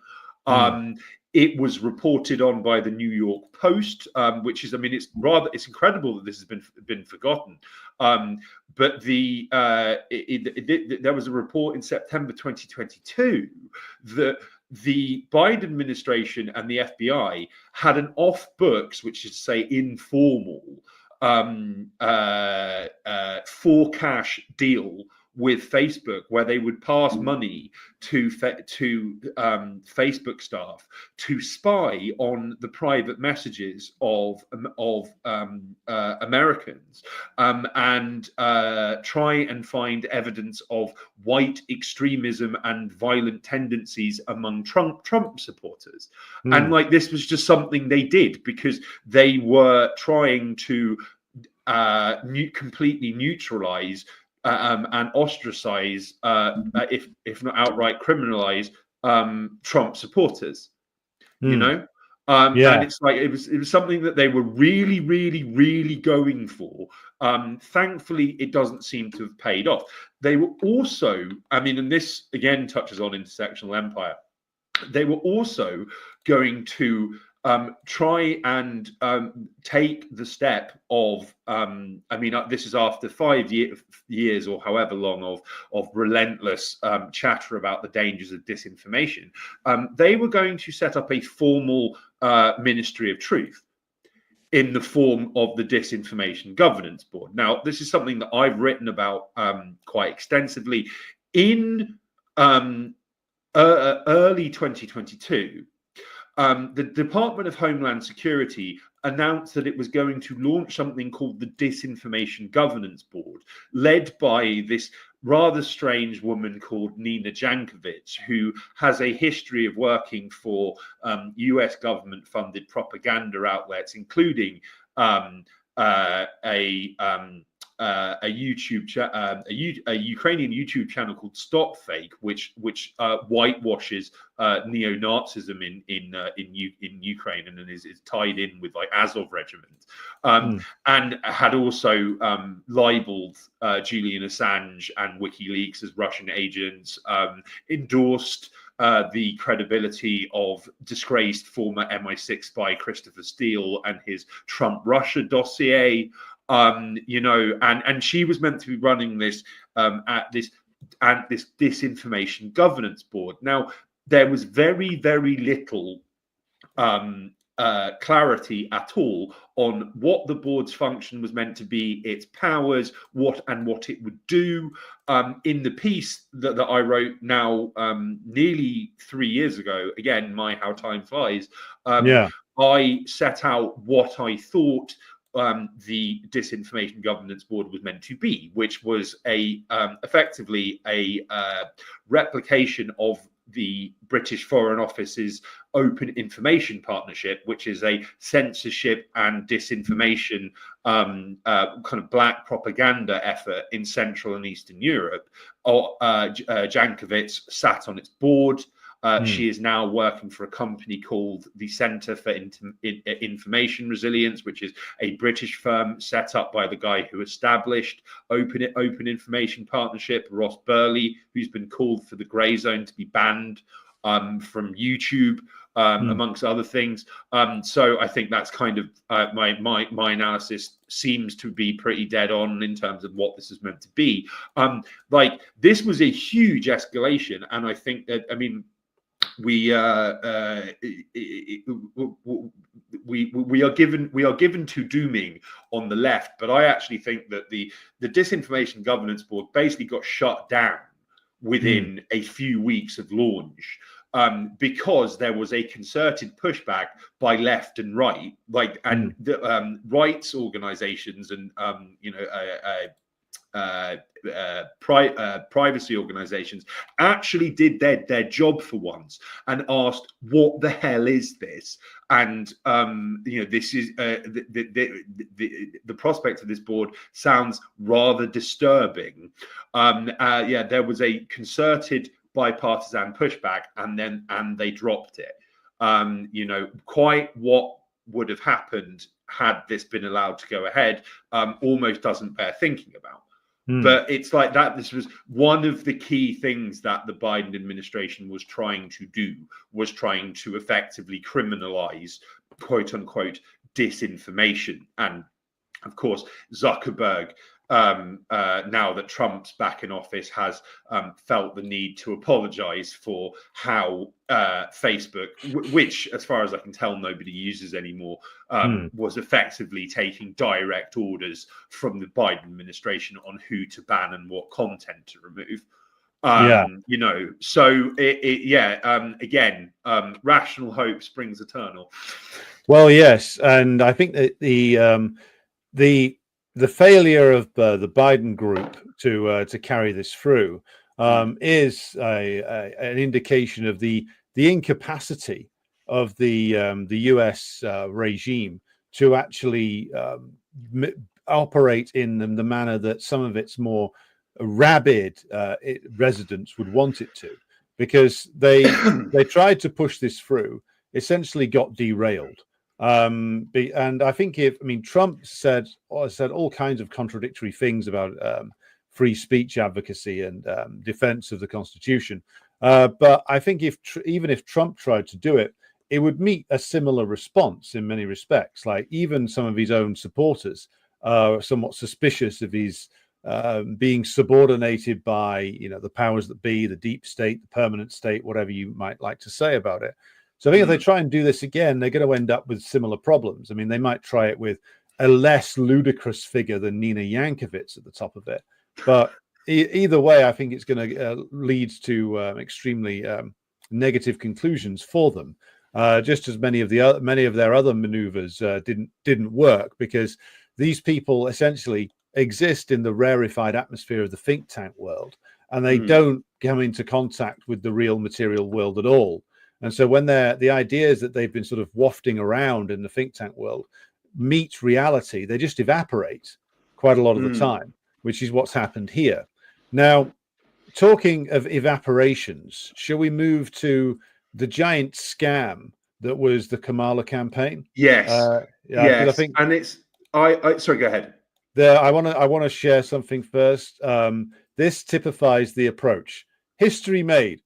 [SPEAKER 2] It was reported on by the New York Post, which is, I mean, it's incredible that this has been forgotten. But there was a report in September 2022 that the Biden administration and the FBI had an off books, which is to say informal, for cash deal with Facebook, where they would pass money to Facebook staff to spy on the private messages of Americans, and try and find evidence of white extremism and violent tendencies among Trump supporters. And, like, this was just something they did because they were trying to completely neutralize and ostracize, if not outright criminalize, Trump supporters. You know, and it's like it was something that they were really, really, really going for. Thankfully, it doesn't seem to have paid off. They were also, I mean, and this again touches on intersectional empire. They were also going to try and take the step of, I mean, this is after 5 years or however long of relentless chatter about the dangers of disinformation. They were going to set up a formal Ministry of Truth in the form of the Disinformation Governance Board. Now, this is something that I've written about quite extensively. In early 2022, the Department of Homeland Security announced that it was going to launch something called the Disinformation Governance Board, led by this rather strange woman called Nina Jankovic, who has a history of working for US government-funded propaganda outlets, including a Ukrainian YouTube channel called Stop Fake, which whitewashes neo-Nazism in Ukraine and is tied in with like Azov regiment, and had also libeled Julian Assange and WikiLeaks as Russian agents, endorsed the credibility of disgraced former MI6 spy Christopher Steele and his Trump Russia dossier. And she was meant to be running this this disinformation governance board. Now, there was very, very little clarity at all on what the board's function was meant to be, its powers, what it would do. In the piece that I wrote now nearly 3 years ago, again, how time flies, I set out what I thought the Disinformation Governance Board was meant to be, which was effectively a replication of the British Foreign Office's Open Information Partnership, which is a censorship and disinformation kind of black propaganda effort in Central and Eastern Europe. Jankovic sat on its board. She is now working for a company called the Centre for Information Resilience, which is a British firm set up by the guy who established Open Information Partnership, Ross Burley, who's been called for the grey zone to be banned from YouTube, amongst other things. So I think that's kind of my analysis seems to be pretty dead on in terms of what this is meant to be. Like, this was a huge escalation, and I think that, I mean, we are given to dooming on the left, but I actually think that the Disinformation Governance Board basically got shut down within a few weeks of launch, because there was a concerted pushback by left and right, and the rights organizations and privacy organizations actually did their job for once and asked, what the hell is this? And this is the prospect of this board sounds rather disturbing. There was a concerted bipartisan pushback, and they dropped it. Quite what would have happened had this been allowed to go ahead almost doesn't bear thinking about. But it's like that. This was one of the key things that the Biden administration was trying to do, was trying to effectively criminalize, quote unquote, disinformation. And of course, Zuckerberg, now that Trump's back in office, has felt the need to apologize for how Facebook, which, as far as I can tell, nobody uses anymore, was effectively taking direct orders from the Biden administration on who to ban and what content to remove. So again, rational hope springs eternal.
[SPEAKER 1] Well, yes, and I think that the failure of the Biden group to carry this through is an indication of the incapacity of the US regime to actually operate in the manner that some of its more rabid residents would want it to, because they tried to push this through, essentially got derailed. And I think Trump said all kinds of contradictory things about free speech advocacy and defense of the Constitution. But I think even if Trump tried to do it, it would meet a similar response in many respects. Like, even some of his own supporters are somewhat suspicious of his being subordinated by the powers that be, the deep state, the permanent state, whatever you might like to say about it. So I think if they try and do this again, they're going to end up with similar problems. I mean, they might try it with a less ludicrous figure than Nina Jankovic at the top of it. But either way, I think it's going to lead to extremely negative conclusions for them. just as many of their other maneuvers didn't work, because these people essentially exist in the rarefied atmosphere of the think tank world, and they don't come into contact with the real material world at all. And so when the ideas that they've been sort of wafting around in the think tank world meet reality, they just evaporate quite a lot of the time, which is what's happened here. Now, talking of evaporations, shall we move to the giant scam that was the Kamala campaign?
[SPEAKER 2] Yes.
[SPEAKER 1] Yeah, because I think,
[SPEAKER 2] and it's I sorry, go ahead.
[SPEAKER 1] I want to share something first. This typifies the approach. History made.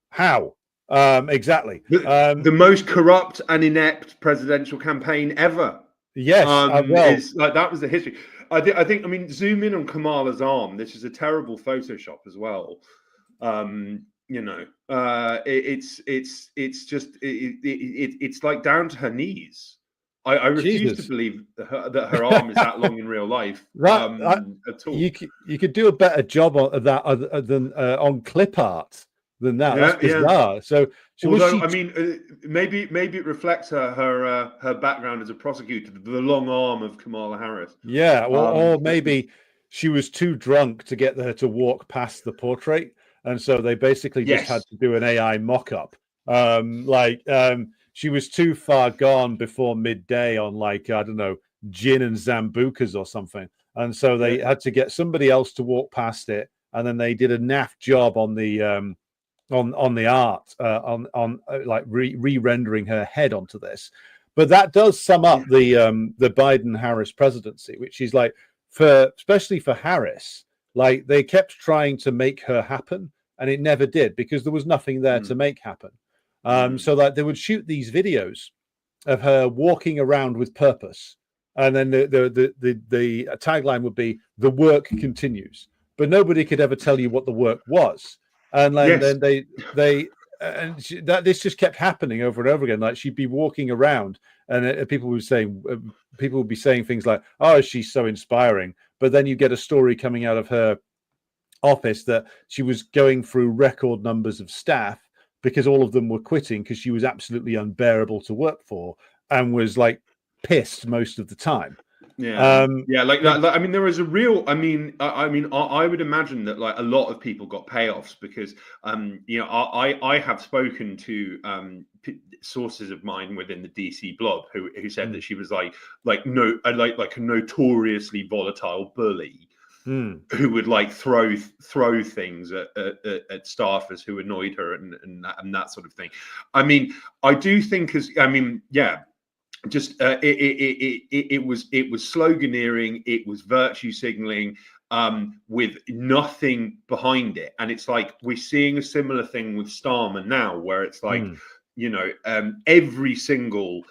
[SPEAKER 1] How? Exactly.
[SPEAKER 2] The most corrupt and inept presidential campaign ever.
[SPEAKER 1] Yes.
[SPEAKER 2] Is like that was the history. I think. I mean, zoom in on Kamala's arm. This is a terrible Photoshop as well. It's like down to her knees. I refuse to believe that her arm is that long in real life. At all.
[SPEAKER 1] You could do a better job of that than on clip art than that. That's bizarre. Yeah. So
[SPEAKER 2] although I mean, maybe it reflects her background as a prosecutor, the long arm of Kamala Harris.
[SPEAKER 1] Yeah, or maybe she was too drunk to get her to walk past the portrait, and so they basically just had to do an AI mock-up. She was too far gone before midday on, like, I don't know, gin and Zambucas or something, and so they had to get somebody else to walk past it, and then they did a naff job on the on the art, like re-rendering her head onto this. But that does sum up the Biden-Harris presidency, which is like, especially for Harris, like they kept trying to make her happen, and it never did, because there was nothing there to make happen. So that they would shoot these videos of her walking around with purpose, and then the tagline would be "The work continues," but nobody could ever tell you what the work was. And then this just kept happening over and over again. Like, she'd be walking around, and people would be saying things like, "Oh, she's so inspiring," but then you get a story coming out of her office that she was going through record numbers of staff because all of them were quitting because she was absolutely unbearable to work for, and was like pissed most of the time.
[SPEAKER 2] Like that. I mean, there is a real. I would imagine that like a lot of people got payoffs because, I have spoken to sources of mine within the DC blob who said that she was like a notoriously volatile bully. Who would like throw things at staffers who annoyed her and that sort of thing. I mean, I do think just it was sloganeering, it was virtue signaling with nothing behind it, and it's like we're seeing a similar thing with Starmer now, where it's like every single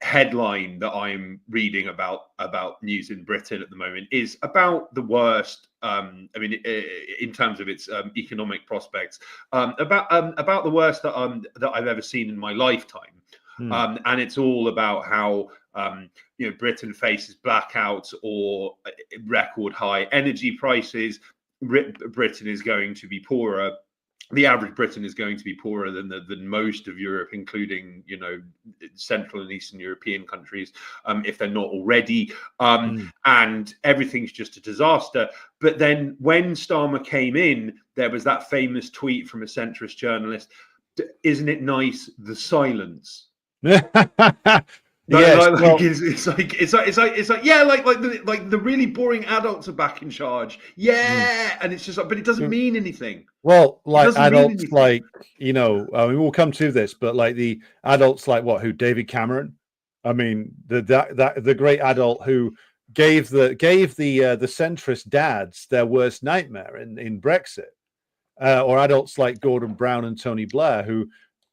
[SPEAKER 2] headline that I'm reading about news in Britain at the moment is about the worst. In terms of its economic prospects, about the worst that I've ever seen in my lifetime. And it's all about how Britain faces blackouts or record high energy prices. Britain is going to be poorer. The average Briton is going to be poorer than most of Europe, including Central and Eastern European countries, if they're not already. And everything's just a disaster. But then when Starmer came in, there was that famous tweet from a centrist journalist: "Isn't it nice, the silence?" It's like the really boring adults are back in charge. And it's just like, but it doesn't mean anything.
[SPEAKER 1] Well, like adults, like we'll come to this, but like the adults, like who David Cameron. I mean, the great adult who gave the centrist dads their worst nightmare in Brexit, or adults like Gordon Brown and Tony Blair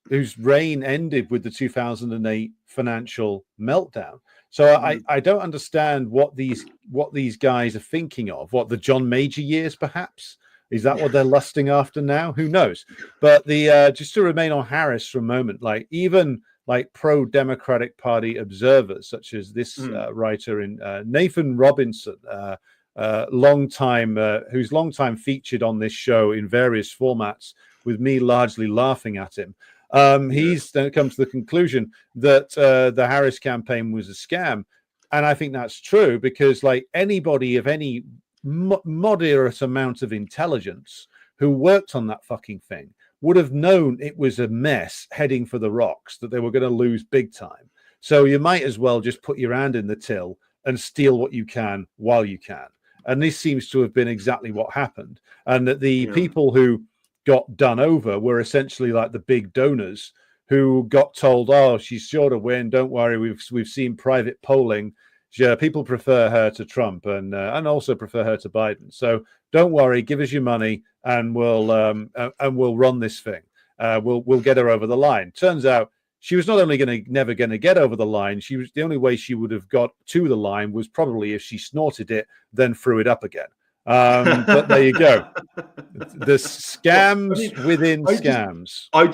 [SPEAKER 1] whose reign ended with the 2008 financial meltdown. So I don't understand what these guys are thinking of. What, the John Major years, perhaps? Is that what they're lusting after now? Who knows? But just to remain on Harris for a moment, like even like pro-Democratic Party observers, such as this writer in Nathan Robinson, who's long time featured on this show in various formats, with me largely laughing at him. He's then come to the conclusion that the Harris campaign was a scam. And I think that's true, because like anybody of any moderate amount of intelligence who worked on that fucking thing would have known it was a mess heading for the rocks, that they were going to lose big time. So you might as well just put your hand in the till and steal what you can while you can. And this seems to have been exactly what happened. And that the people who got done over were essentially like the big donors who got told, "Oh, she's sure to win. Don't worry. We've seen private polling. People prefer her to Trump and also prefer her to Biden. So don't worry. Give us your money, and we'll run this thing. We'll get her over the line." Turns out she was not only never going to get over the line. She was the only way she would have got to the line was probably if she snorted it, then threw it up again. But there you go. The scams within scams.
[SPEAKER 2] I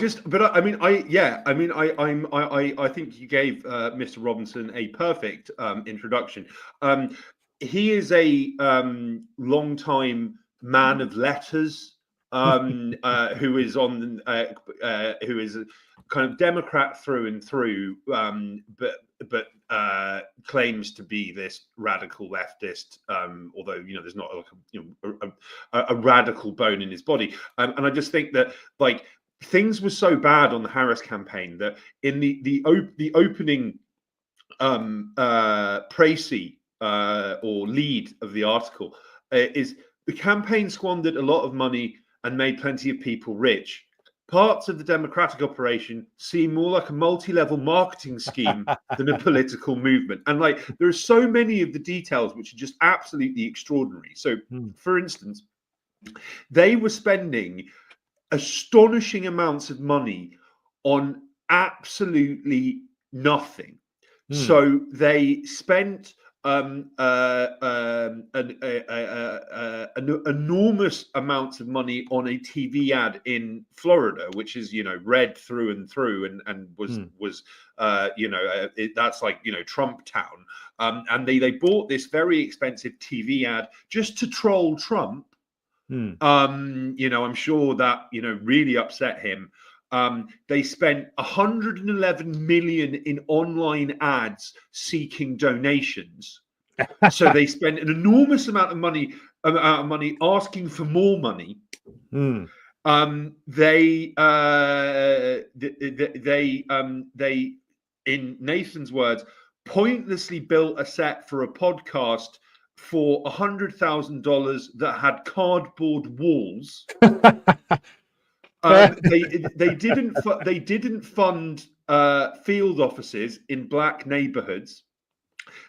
[SPEAKER 2] think you gave Mr. Robinson a perfect introduction. He is a long-time man of letters, who is kind of Democrat through and through, but claims to be this radical leftist, although there's not a radical bone in his body. And I just think that like things were so bad on the Harris campaign that in the opening précis or lead of the article is the campaign squandered a lot of money and made plenty of people rich. Parts of the Democratic operation seem more like a multi-level marketing scheme than a political movement. And like, there are so many of the details which are just absolutely extraordinary. So, for instance, they were spending astonishing amounts of money on absolutely nothing. So they spent an enormous amounts of money on a TV ad in Florida, which is read through and through, and was that's like Trump town, and they bought this very expensive TV ad just to troll Trump. I'm sure that really upset him. They spent 111 million in online ads seeking donations. So they spent an enormous amount of money asking for more money. They in Nathan's words, pointlessly built a set for a podcast for $100,000 that had cardboard walls. They didn't fund field offices in black neighborhoods.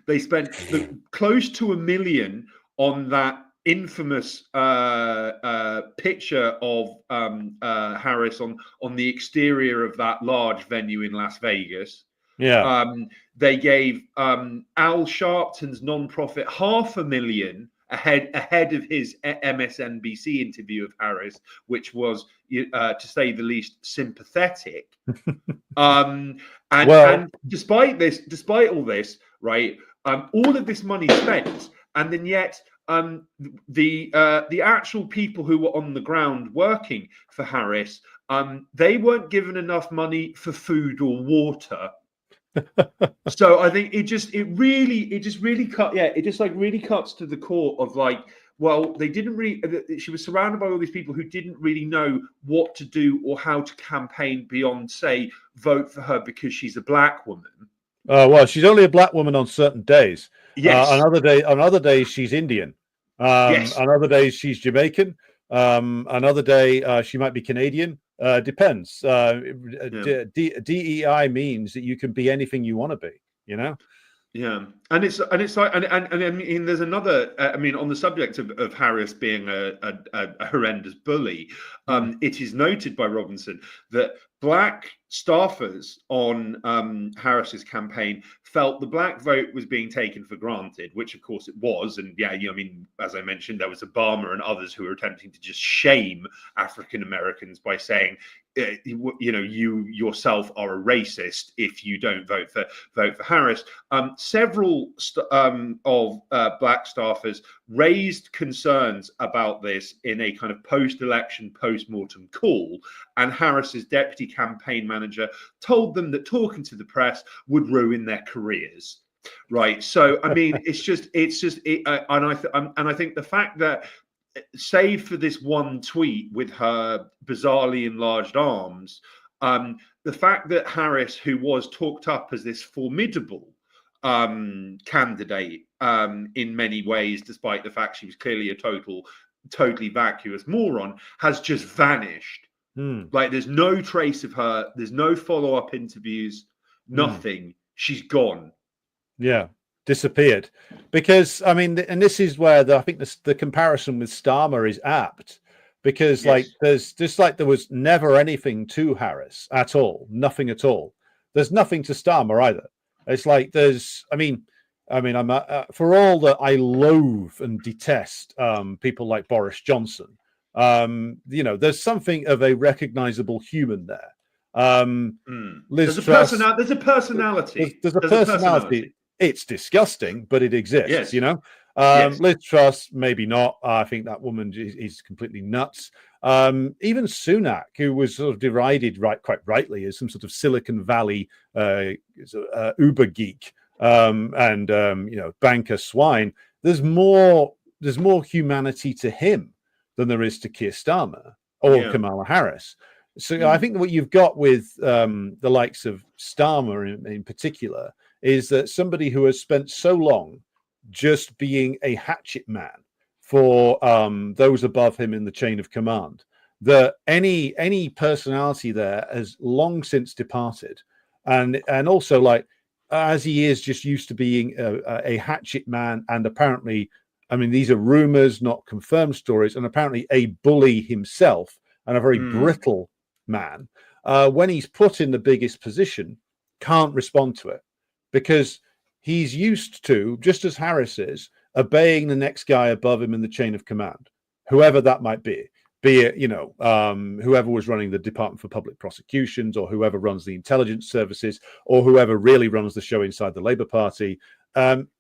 [SPEAKER 2] They spent close to $1 million on that infamous picture of Harris on the exterior of that large venue in Las Vegas. They gave Al Sharpton's nonprofit $500,000 ahead of his MSNBC interview of Harris, which was, to say the least, sympathetic. And despite all this, right, all of this money spent, and then yet the actual people who were on the ground working for Harris, they weren't given enough money for food or water. So I think it really cuts to the core of like, well, they didn't really. She was surrounded by all these people who didn't really know what to do or how to campaign beyond, say, vote for her because she's a black woman.
[SPEAKER 1] Well, she's only a black woman on certain days.
[SPEAKER 2] Yes.
[SPEAKER 1] On other days she's Indian.
[SPEAKER 2] Yes.
[SPEAKER 1] On other days she's Jamaican. Another day she might be Canadian. Depends. DEI means that you can be anything you want to be.
[SPEAKER 2] Yeah, and it's like and I mean, there's another. I mean, on the subject of Harris being a horrendous bully, it is noted by Robinson that black staffers on Harris's campaign felt the black vote was being taken for granted, which of course it was. And yeah, I mean, as I mentioned, there was Obama and others who were attempting to just shame African Americans by saying, you yourself are a racist if you don't vote for Harris. Several of black staffers raised concerns about this in a kind of post-election, post-mortem call, and Harris's deputy campaign manager told them that talking to the press would ruin their careers. Right. So, I mean, and I think the fact that, save for this one tweet with her bizarrely enlarged arms, the fact that Harris, who was talked up as this formidable candidate in many ways, despite the fact she was clearly a totally vacuous moron, has just vanished. Like, there's no trace of her. There's no follow-up interviews, nothing. She's gone.
[SPEAKER 1] Yeah, disappeared. Because, I mean, and this is where I think the comparison with Starmer is apt, because like there's just like there was never anything to Harris at all, nothing at all. There's nothing to Starmer either. It's like there's, I mean, I'm for all that I loathe and detest people like Boris Johnson, there's something of a recognizable human there.
[SPEAKER 2] There's a personality.
[SPEAKER 1] There's a personality. It's disgusting, but it exists.
[SPEAKER 2] Yes.
[SPEAKER 1] Liz Truss, maybe not. I think that woman is completely nuts. Even Sunak, who was sort of derided quite rightly as some sort of Silicon Valley Uber geek and banker swine. There's more humanity to him than there is to Keir Starmer or Kamala Harris. So I think what you've got with the likes of Starmer in particular is that somebody who has spent so long just being a hatchet man for those above him in the chain of command, that any personality there has long since departed, and also, like, as he is just used to being a hatchet man, and apparently, I mean, these are rumors, not confirmed stories, and apparently a bully himself and a very brittle man, when he's put in the biggest position, can't respond to it, because he's used to, just as Harris is, obeying the next guy above him in the chain of command, whoever that might be it, whoever was running the Department for Public Prosecutions, or whoever runs the intelligence services, or whoever really runs the show inside the Labour Party.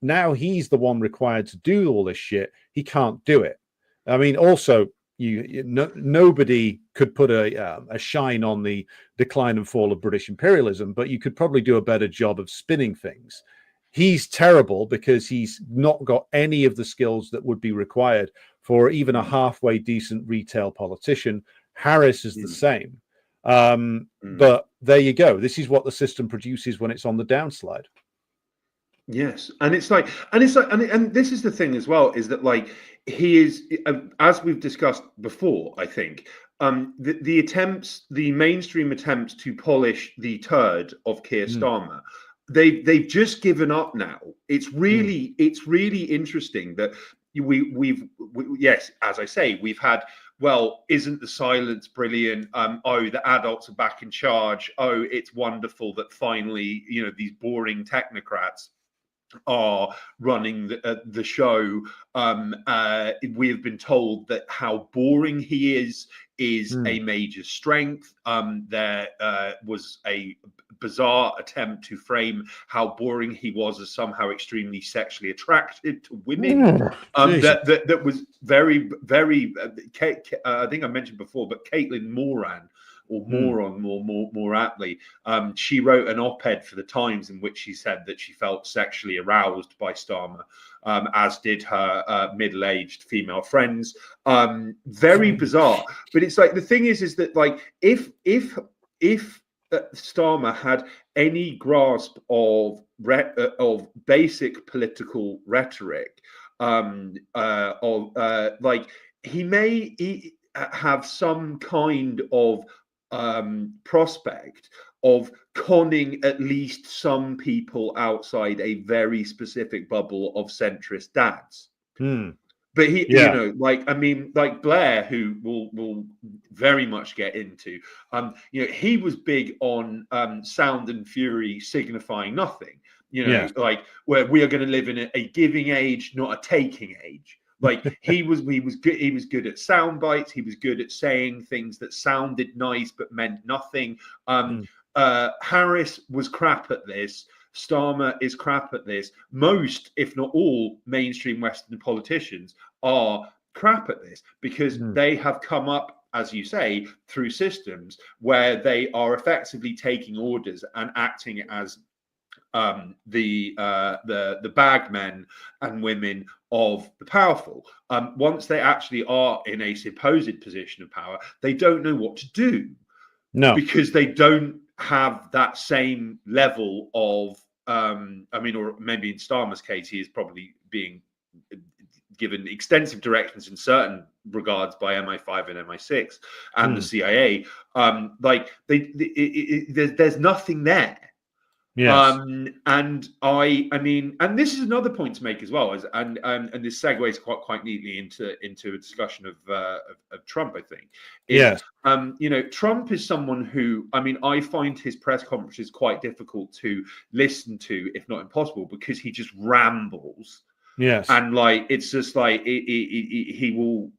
[SPEAKER 1] Now he's the one required to do all this shit. He can't do it. I mean, also, nobody could put a shine on the decline and fall of British imperialism, but you could probably do a better job of spinning things. He's terrible because he's not got any of the skills that would be required for even a halfway decent retail politician. Harris is the same. But there you go. This is what the system produces when it's on the downslide.
[SPEAKER 2] Yes, and this is the thing as well, is that, like, he is, as we've discussed before, I think, the mainstream attempts to polish the turd of Keir Starmer, they've just given up now. It's really interesting that we've yes, as I say, we've had, well, isn't the silence brilliant? Oh, the adults are back in charge. Oh, it's wonderful that finally, these boring technocrats are running the show. We have been told that how boring he is a major strength. There was a bizarre attempt to frame how boring he was as somehow extremely sexually attracted to women. That was very, very. I think I mentioned before, but Caitlin Moran, or Moron more aptly, she wrote an op-ed for the Times in which she said that she felt sexually aroused by Starmer, as did her middle-aged female friends. Very bizarre. But it's like, the thing is that, like, if Starmer had any grasp of basic political rhetoric, like, he may have some kind of prospect of conning at least some people outside a very specific bubble of centrist dads. But he, like Blair, who we'll very much get into, he was big on sound and fury signifying nothing. Like, where we are going to live in a giving age, not a taking age. Like he was good. He was good at sound bites. He was good at saying things that sounded nice but meant nothing. Harris was crap at this. Starmer is crap at this. Most, if not all, mainstream Western politicians are crap at this because they have come up, as you say, through systems where they are effectively taking orders and acting as the bagmen and women of the powerful. Once they actually are in a supposed position of power, they don't know what to do.
[SPEAKER 1] No,
[SPEAKER 2] because they don't have that same level of or maybe in Starmer's case, he is probably being given extensive directions in certain regards by MI5 and MI6 and the CIA. There's nothing there.
[SPEAKER 1] yes,
[SPEAKER 2] And this is another point to make as well, and this segues quite neatly into a discussion of Trump. I think
[SPEAKER 1] yes,
[SPEAKER 2] Trump is someone who, I find his press conferences quite difficult to listen to, if not impossible, because he just rambles.
[SPEAKER 1] yes,
[SPEAKER 2] And it's just like he will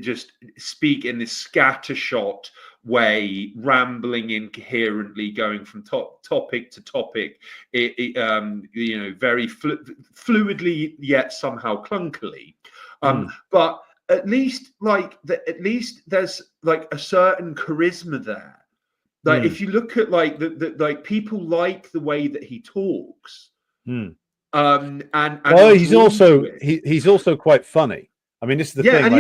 [SPEAKER 2] just speak in this scattershot way, rambling incoherently, going from topic to topic, very fluidly yet somehow clunkily. But at least there's a certain charisma there. If you look at people like the way that he talks.
[SPEAKER 1] He's also quite funny. This is the thing.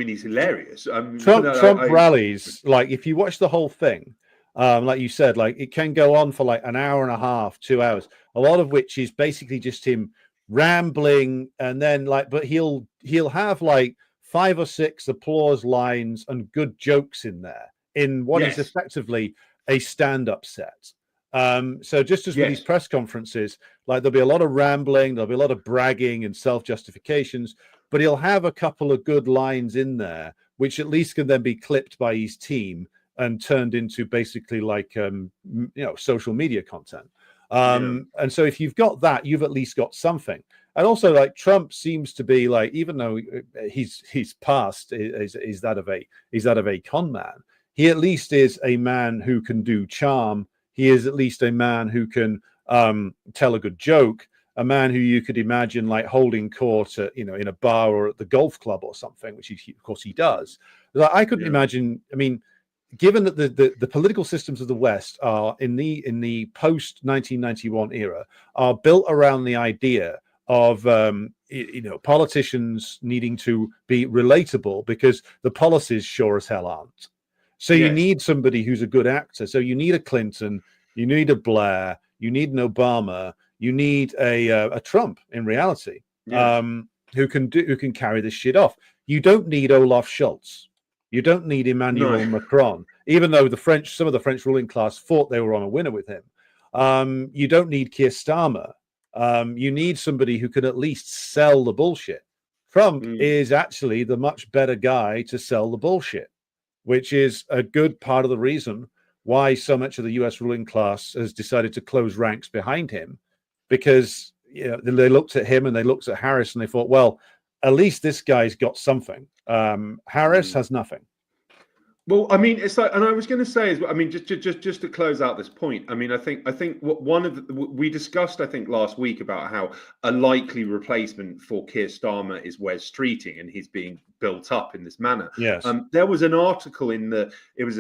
[SPEAKER 2] He's hilarious.
[SPEAKER 1] Trump rallies, if you watch the whole thing, like you said, it can go on for an hour and a half, 2 hours, a lot of which is basically just him rambling, and then but he'll have 5 or 6 applause lines and good jokes in there in what is effectively a stand-up set. So just as with these press conferences, there'll be a lot of rambling, there'll be a lot of bragging and self-justifications, but he'll have a couple of good lines in there, which at least can then be clipped by his team and turned into basically social media content. And so if you've got that, you've at least got something. And also Trump seems to be even though he's past is that of a con man, he at least is a man who can do charm. He is at least a man who can tell a good joke, a man who you could imagine holding court at, in a bar or at the golf club or something, which of course he does. I couldn't imagine. Given that the political systems of the West are in the post 1991 era are built around the idea of politicians needing to be relatable because the policies sure as hell aren't. So you need somebody who's a good actor. So you need a Clinton, you need a Blair, you need an Obama, you need a Trump in reality, who can carry this shit off. You don't need Olaf Scholz. You don't need Emmanuel Macron, even though some of the French ruling class thought they were on a winner with him. You don't need Keir Starmer. You need somebody who can at least sell the bullshit. Trump is actually the much better guy to sell the bullshit, which is a good part of the reason why so much of the US ruling class has decided to close ranks behind him, because they looked at him and they looked at Harris and they thought, well, at least this guy's got something. Harris has nothing.
[SPEAKER 2] Well, it's and I was going to say as well. Just to close out this point. I think what we discussed, I think last week, about how a likely replacement for Keir Starmer is Wes Streeting, and he's being built up in this manner.
[SPEAKER 1] Yes.
[SPEAKER 2] There was an article I think it was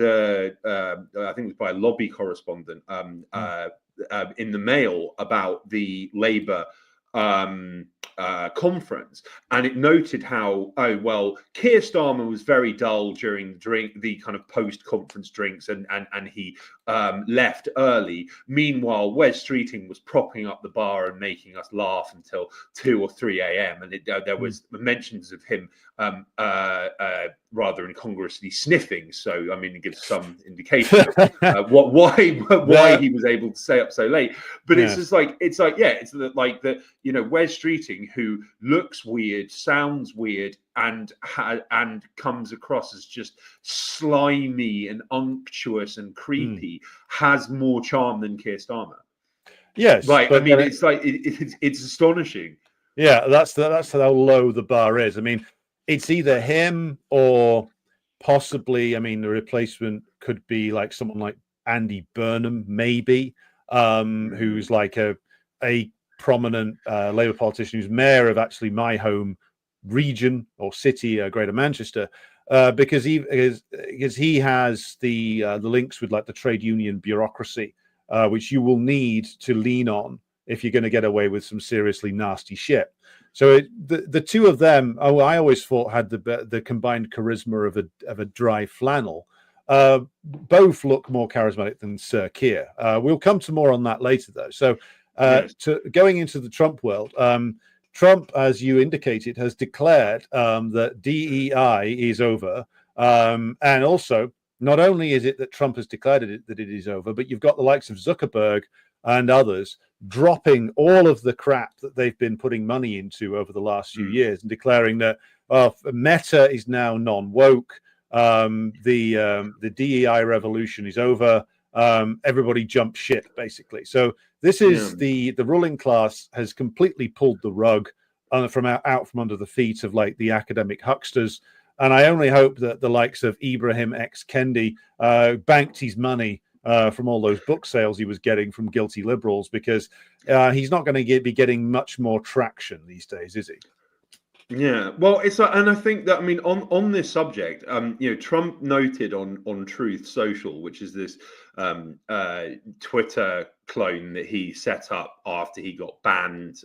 [SPEAKER 2] by a lobby correspondent in the Mail about the Labour conference, and it noted how Keir Starmer was very dull during the kind of post-conference drinks, and he left early. Meanwhile, Wes Streeting was propping up the bar and making us laugh until 2 or 3 a.m. And there was mentions of him rather incongruously sniffing. So it gives some indication of why he was able to stay up so late. But it's just Wes Streeting, who looks weird, sounds weird, and comes across as just slimy and unctuous and creepy, has more charm than Keir Starmer.
[SPEAKER 1] Yes,
[SPEAKER 2] right. It's astonishing.
[SPEAKER 1] Yeah, that's how low the bar is. I mean, it's either him or possibly, I mean, the replacement could be like someone like Andy Burnham, maybe, who's like a prominent Labour politician who's mayor of actually my home region or city, Greater Manchester, because he has the links with like the trade union bureaucracy, which you will need to lean on if you're going to get away with some seriously nasty shit. So the two of them, I always thought had the combined charisma of a dry flannel. Both look more charismatic than Sir Keir. We'll come to more on that later, though. So
[SPEAKER 2] Yes.
[SPEAKER 1] going into the Trump world, Trump, as you indicated, has declared that DEI is over. And also, not only is it that Trump has declared that it is over, but you've got the likes of Zuckerberg and others dropping all of the crap that they've been putting money into over the last few years and declaring that Meta is now non-woke, the DEI revolution is over, everybody jump ship, basically. So this is the ruling class has completely pulled the rug from out from under the feet of like the academic hucksters. And I only hope that the likes of Ibrahim X. Kendi banked his money from all those book sales he was getting from guilty liberals, because he's not going to be getting much more traction these days, is he?
[SPEAKER 2] Yeah, well, it's and I think that, I mean, on this subject, Trump noted on Truth Social, which is this Twitter clone that he set up after he got banned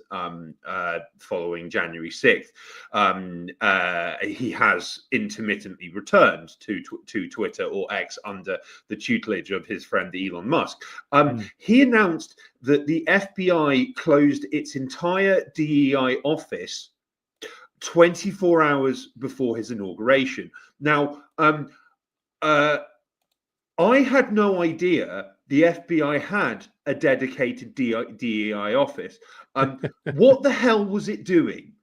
[SPEAKER 2] following January 6th. He has intermittently returned to Twitter or X under the tutelage of his friend Elon Musk. He announced that the FBI closed its entire DEI office 24 hours before his inauguration. Now, I had no idea the FBI had a dedicated DEI office. What the hell was it doing?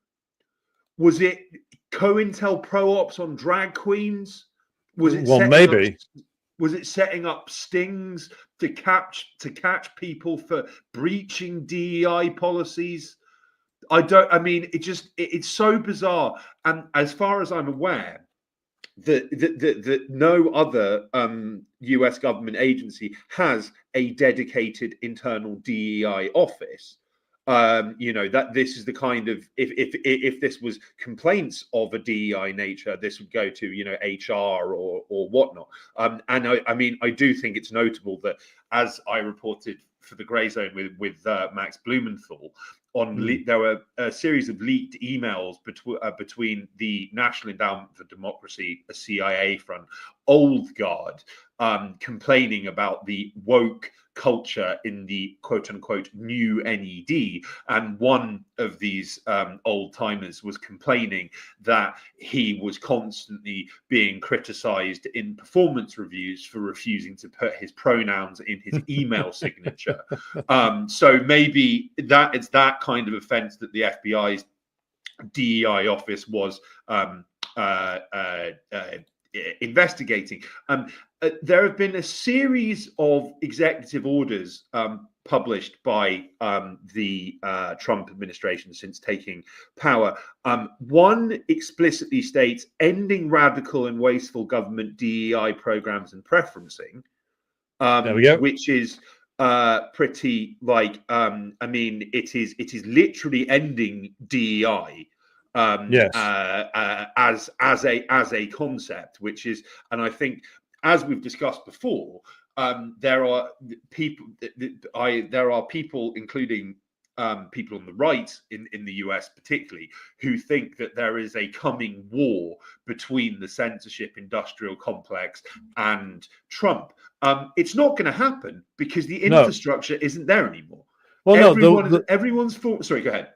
[SPEAKER 2] Was it COINTELPRO ops on drag queens? Was it was it setting up stings to catch people for breaching DEI policies? It's so bizarre. And as far as I'm aware, that no other US government agency has a dedicated internal DEI office. That this is the kind of, if this was complaints of a DEI nature, this would go to HR or whatnot. I do think it's notable that, as I reported for the Grey Zone with Max Blumenthal, there were a series of leaked emails between the National Endowment for Democracy, a CIA front, old guard, complaining about the woke culture in the quote unquote new NED. And one of these old timers was complaining that he was constantly being criticized in performance reviews for refusing to put his pronouns in his email signature. So maybe that it's that kind of offense that the FBI's DEI office was investigating. There have been a series of executive orders published by the Trump administration since taking power. One explicitly states ending radical and wasteful government DEI programs and preferencing,
[SPEAKER 1] there we go.
[SPEAKER 2] which is pretty like it is literally ending DEI.
[SPEAKER 1] Yes.
[SPEAKER 2] As a concept, which is, and I think, as we've discussed before, there are people, including people on the right in the US particularly, who think that there is a coming war between the censorship industrial complex and Trump. It's not going to happen because the infrastructure isn't there anymore. Well, everyone's fault. Sorry, go ahead.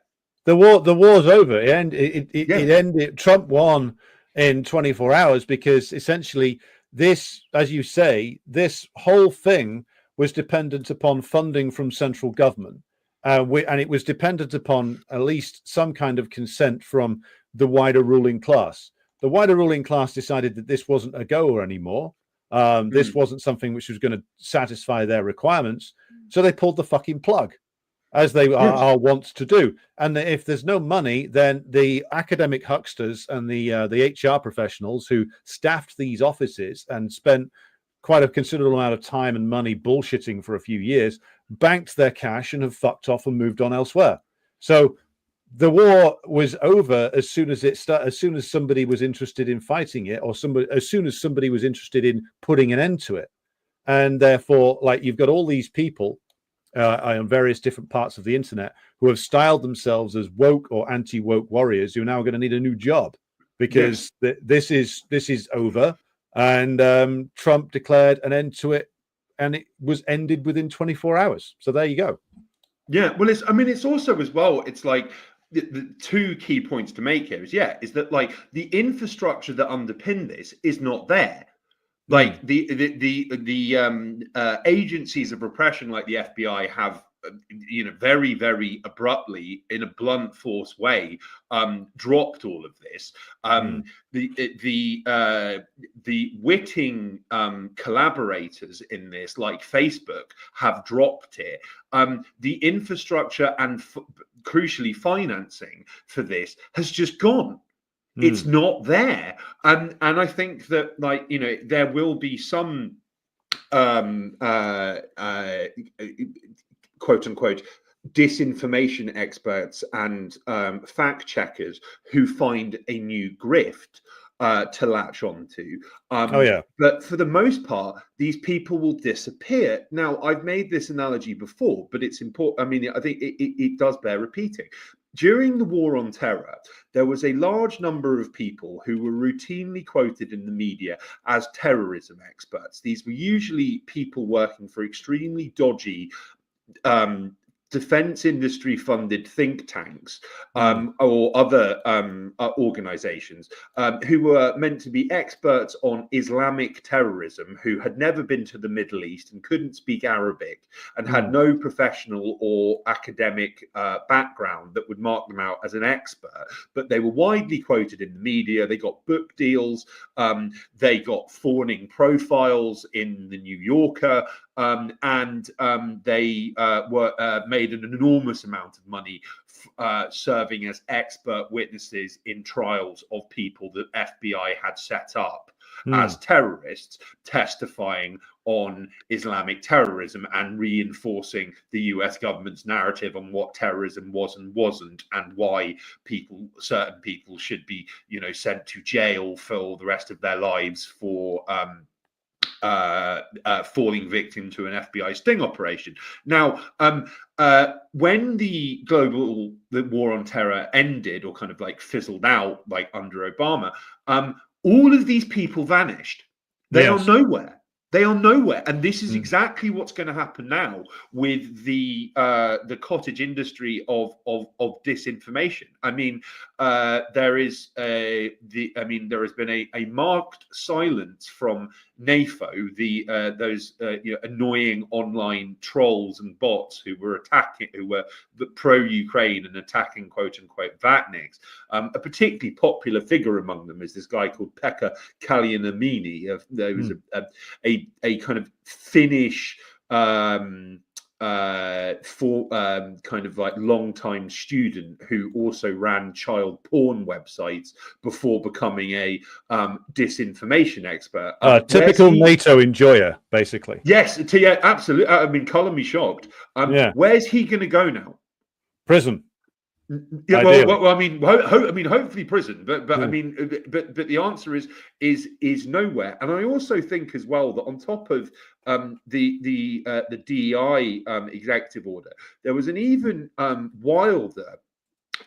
[SPEAKER 1] The war's over. It ended. Trump won in 24 hours because essentially this, as you say, this whole thing was dependent upon funding from central government, and it was dependent upon at least some kind of consent from the wider ruling class. The wider ruling class decided that this wasn't a goer anymore. This wasn't something which was going to satisfy their requirements, so they pulled the fucking plug. as they
[SPEAKER 2] Yes.
[SPEAKER 1] are wont to do. And if there's no money, then the academic hucksters and the HR professionals who staffed these offices and spent quite a considerable amount of time and money bullshitting for a few years, banked their cash and have fucked off and moved on elsewhere. So the war was over as soon as as soon as somebody was interested in fighting it, or as soon as somebody was interested in putting an end to it. And therefore, like, you've got all these people on various different parts of the internet who have styled themselves as woke or anti-woke warriors who are now going to need a new job because this is over. And Trump declared an end to it, and it was ended within 24 hours. So there you go.
[SPEAKER 2] Yeah, well, it's also as well, it's like the two key points to make here is that like the infrastructure that underpin this is not there. Like the agencies of repression, like the FBI, have very, very abruptly, in a blunt force way, dropped all of this. The witting collaborators in this, like Facebook, have dropped it. The infrastructure and crucially financing for this has just gone. It's not there, and I think that, like, there will be some quote unquote disinformation experts and fact checkers who find a new grift to latch onto. But for the most part, these people will disappear. Now, I've made this analogy before, but it's important. I mean, I think it does bear repeating. During the War on Terror, there was a large number of people who were routinely quoted in the media as terrorism experts. These were usually people working for extremely dodgy defense industry funded think tanks or other organizations who were meant to be experts on Islamic terrorism, who had never been to the Middle East and couldn't speak Arabic and had no professional or academic background that would mark them out as an expert. But they were widely quoted in the media. They got book deals. They got fawning profiles in the New Yorker. And they were made an enormous amount of money serving as expert witnesses in trials of people that FBI had set up as terrorists, testifying on Islamic terrorism and reinforcing the US government's narrative on what terrorism was and wasn't, and why certain people should be, sent to jail for the rest of their lives for falling victim to an FBI sting operation. Now, when the war on terror ended, or kind of like fizzled out, like under Obama, all of these people vanished. They are nowhere. They are nowhere, and this is exactly what's going to happen now with the cottage industry of disinformation. I mean, there has been a marked silence from NAFO, those annoying online trolls and bots who were pro-Ukraine and attacking quote unquote Vatniks. A particularly popular figure among them is this guy called Pekka Kallioniemi. There was a kind of Finnish kind of like long-time student who also ran child porn websites before becoming a disinformation expert.
[SPEAKER 1] Typical NATO enjoyer, basically.
[SPEAKER 2] Yes, yeah, absolutely. I mean, color me shocked. Where's he going to go now?
[SPEAKER 1] Prison.
[SPEAKER 2] Yeah, well, I mean, hopefully prison, but I mean, but the answer is nowhere. And I also think as well that on top of the DEI executive order, there was an even wilder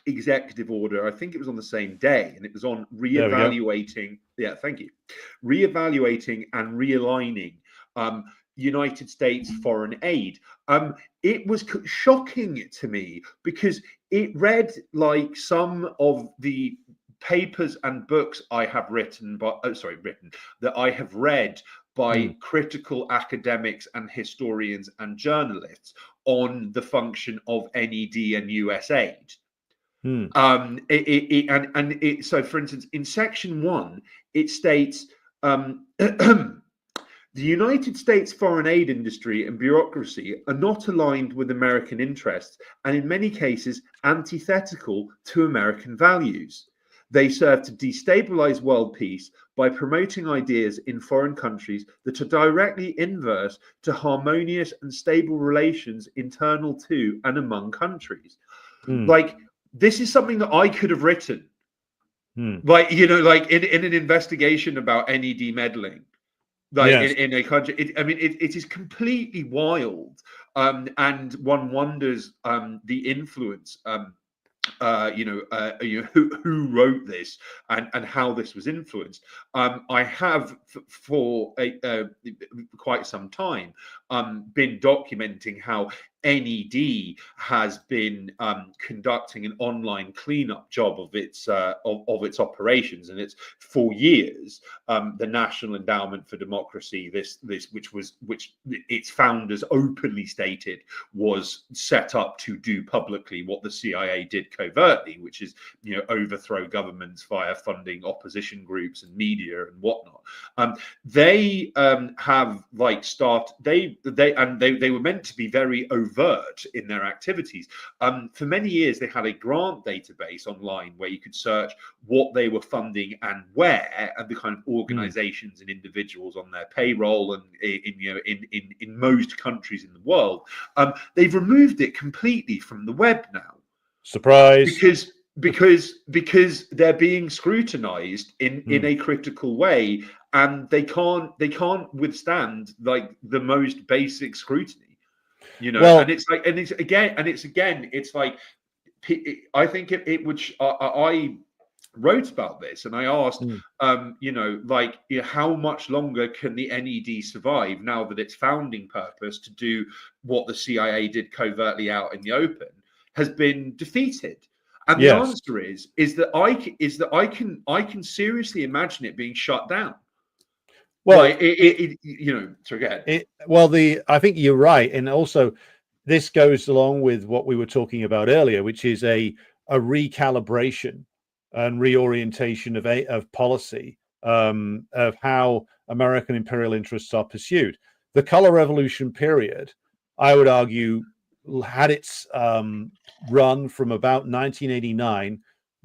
[SPEAKER 2] executive order. I think it was on the same day, and it was on reevaluating. Yeah, thank you. Reevaluating and realigning United States foreign aid. It was shocking to me because it read like some of the papers and books I have that I have read by critical academics and historians and journalists on the function of NED and US aid. So, for instance, in section 1, it states The United States foreign aid industry and bureaucracy are not aligned with American interests and in many cases antithetical to American values. They serve to destabilize world peace by promoting ideas in foreign countries that are directly inverse to harmonious and stable relations internal to and among countries. Like, this is something that I could have written, like, you know, like in an investigation about NED meddling. Like,
[SPEAKER 1] Yes.
[SPEAKER 2] in a country, it is completely wild, and one wonders the influence, who wrote this and how this was influenced. I have for quite some time been documenting how NED has been conducting an online cleanup job of its operations, and it's for years the National Endowment for Democracy, which its founders openly stated was set up to do publicly what the CIA did covertly, which is, you know, overthrow governments via funding opposition groups and media and whatnot. They have like they were meant to be very overt in their activities. For many years, they had a grant database online where you could search what they were funding and where, and the kind of organizations and individuals on their payroll, and in most countries in the world. They've removed it completely from the web now.
[SPEAKER 1] Surprise.
[SPEAKER 2] Because they're being scrutinized in a critical way, and they can't withstand like the most basic scrutiny, you know.
[SPEAKER 1] Well,
[SPEAKER 2] and it's like I think it would I wrote about this, and I asked how much longer can the NED survive now that its founding purpose, to do what the CIA did covertly out in the open, has been defeated. And the answer is that I can seriously imagine it being shut down.
[SPEAKER 1] Well,
[SPEAKER 2] like, so again,
[SPEAKER 1] I think you're right, and also this goes along with what we were talking about earlier, which is a recalibration and reorientation of policy, of how American imperial interests are pursued. The Color Revolution period, I would argue, had its run from about 1989,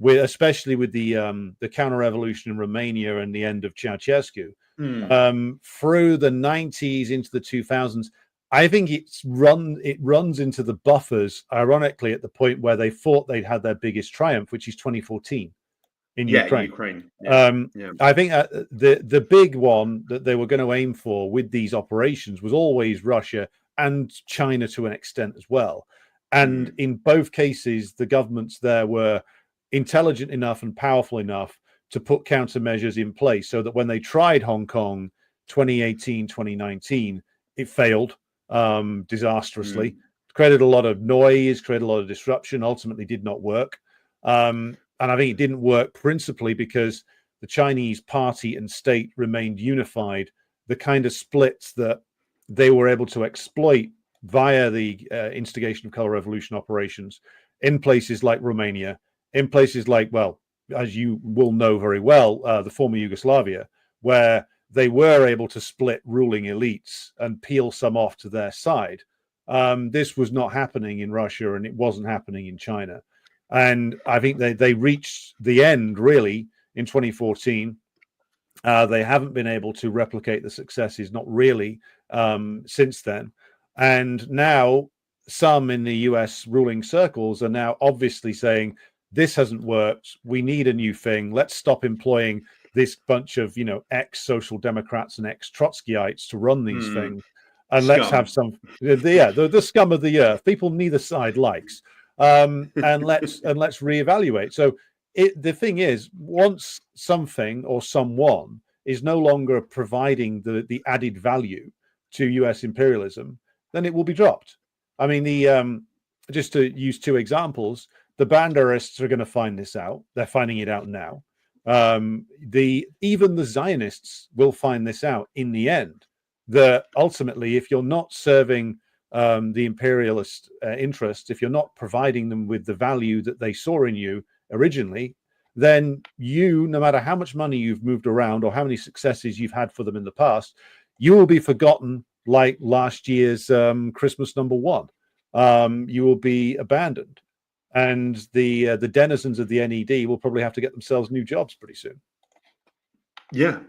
[SPEAKER 1] especially with the counter-revolution in Romania and the end of Ceausescu, through the 90s into the 2000s. I think it runs into the buffers, ironically, at the point where they thought they'd had their biggest triumph, which is 2014 in Ukraine. I think the big one that they were going to aim for with these operations was always Russia and China to an extent as well. And in both cases, the governments there were intelligent enough and powerful enough to put countermeasures in place, so that when they tried Hong Kong 2018, 2019, it failed disastrously, created a lot of noise, created a lot of disruption, ultimately did not work. And I think it didn't work principally because the Chinese party and state remained unified. The kind of splits that they were able to exploit via the instigation of color revolution operations in places like Romania, in places like, well, as you will know very well, the former Yugoslavia, where they were able to split ruling elites and peel some off to their side. This was not happening in Russia, and it wasn't happening in China. And I think they reached the end, really, in 2014. They haven't been able to replicate the successes, not really, since then. And now some in the US ruling circles are now obviously saying, this hasn't worked. We need a new thing. Let's stop employing this bunch of, ex-social democrats and ex-Trotskyites to run these things. And let's have some, the scum of the earth, people neither side likes. And let's reevaluate. So the thing is, once something or someone is no longer providing the added value to US imperialism, then it will be dropped. I mean, just to use two examples, the Banderists are going to find this out. They're finding it out now. Even the Zionists will find this out in the end, that ultimately, if you're not serving the imperialist interest, if you're not providing them with the value that they saw in you originally, then you, no matter how much money you've moved around or how many successes you've had for them in the past, you will be forgotten like last year's Christmas number one. You will be abandoned, and the denizens of the NED will probably have to get themselves new jobs pretty soon.
[SPEAKER 2] Yeah,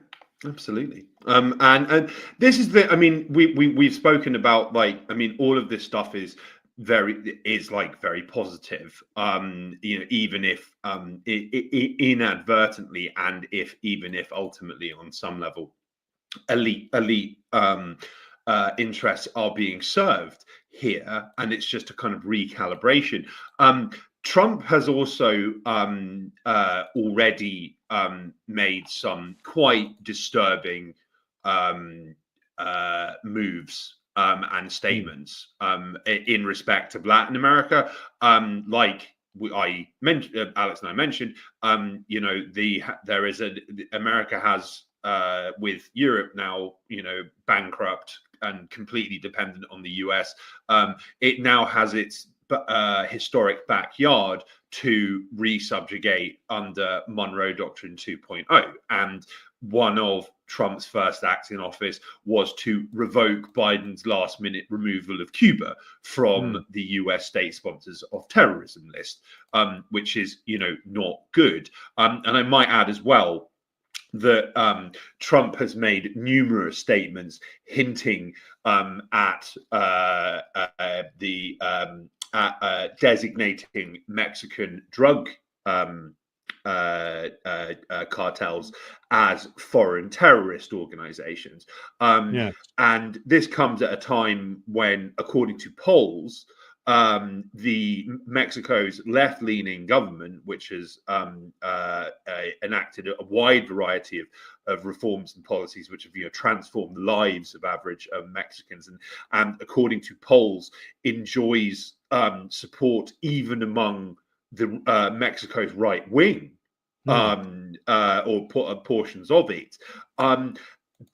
[SPEAKER 2] absolutely. And this is the, I mean, we've spoken about, like, I mean, all of this stuff is very positive. You know, even if inadvertently, and even if ultimately on some level elite interests are being served here, and it's just a kind of recalibration. Trump has also already made some quite disturbing moves and statements in respect of Latin America, like I mentioned, Alex and I mentioned. You know, America has, with Europe now, you know, bankrupt and completely dependent on the US. It now has its historic backyard to resubjugate under Monroe Doctrine 2.0. And one of Trump's first acts in office was to revoke Biden's last-minute removal of Cuba from the US state sponsors of terrorism list, which is, you know, not good. And I might add as well that Trump has made numerous statements hinting at designating Mexican drug cartels as foreign terrorist organizations. And this comes at a time when, according to polls, the Mexico's left-leaning government, which has enacted a wide variety of reforms and policies which have, you know, transformed the lives of average Mexicans, and according to polls, enjoys support even among the Mexico's right wing, or portions of it.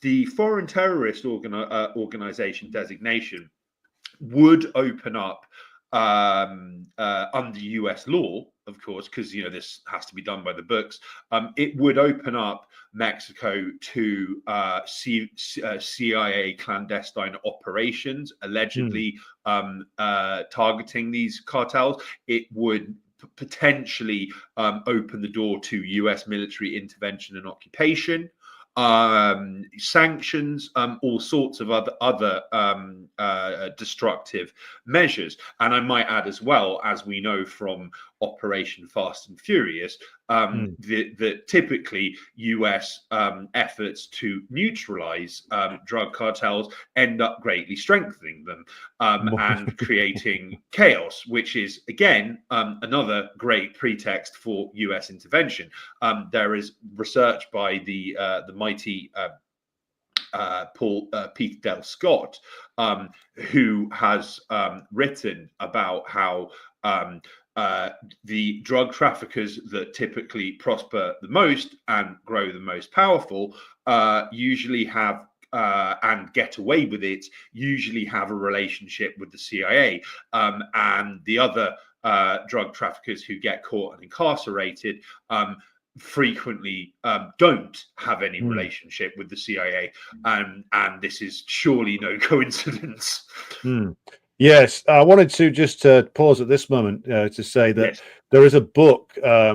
[SPEAKER 2] The foreign terrorist organization designation would open up, under US law, of course, because, you know, this has to be done by the books. It would open up Mexico to CIA clandestine operations, allegedly targeting these cartels. It would potentially open the door to US military intervention and occupation, sanctions, all sorts of other destructive measures. And I might add as well, as we know from Operation Fast and Furious, that typically US efforts to neutralize drug cartels end up greatly strengthening them and creating chaos, which is, again, another great pretext for US intervention. There is research by the mighty Peter Del Scott, who has written about how the drug traffickers that typically prosper the most and grow the most powerful usually have and get away with it, usually have a relationship with the CIA, and the other drug traffickers who get caught and incarcerated frequently don't have any relationship with the CIA, and this is surely no coincidence.
[SPEAKER 1] Yes, I wanted to just pause at this moment to say that there is a book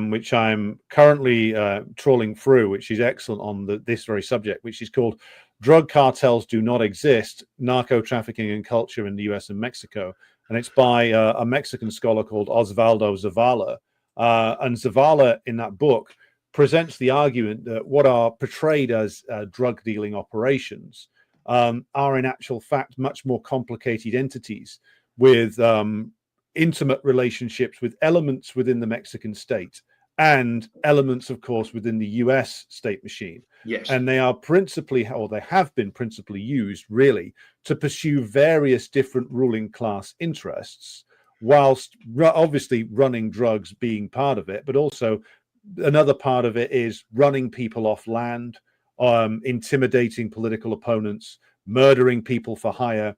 [SPEAKER 1] which I'm currently trawling through, which is excellent on this very subject, which is called "Drug Cartels Do Not Exist: Narco Trafficking and Culture in the U.S. and Mexico," and it's by a Mexican scholar called Osvaldo Zavala. And Zavala, in that book, presents the argument that what are portrayed as drug dealing operations are in actual fact much more complicated entities with intimate relationships with elements within the Mexican state and elements, of course, within the US state machine.
[SPEAKER 2] Yes.
[SPEAKER 1] And they are principally, or they have been principally used really to pursue various different ruling class interests, whilst obviously running drugs being part of it, but also another part of it is running people off land, intimidating political opponents, murdering people for hire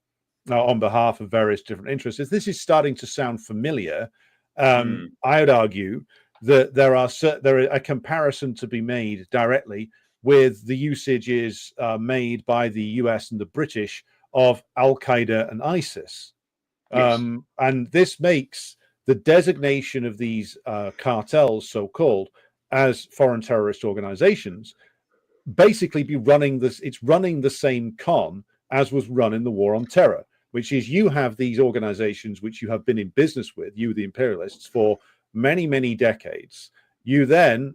[SPEAKER 1] on behalf of various different interests. If this is starting to sound familiar, I would argue that there is a comparison to be made directly with the usages made by the US and the British of Al-Qaeda and ISIS.
[SPEAKER 2] Yes.
[SPEAKER 1] And this makes the designation of these cartels, so-called, as foreign terrorist organizations, basically be running this. It's running the same con as was run in the war on terror, which is you have these organizations which you have been in business with, you the imperialists, for many, many decades. You then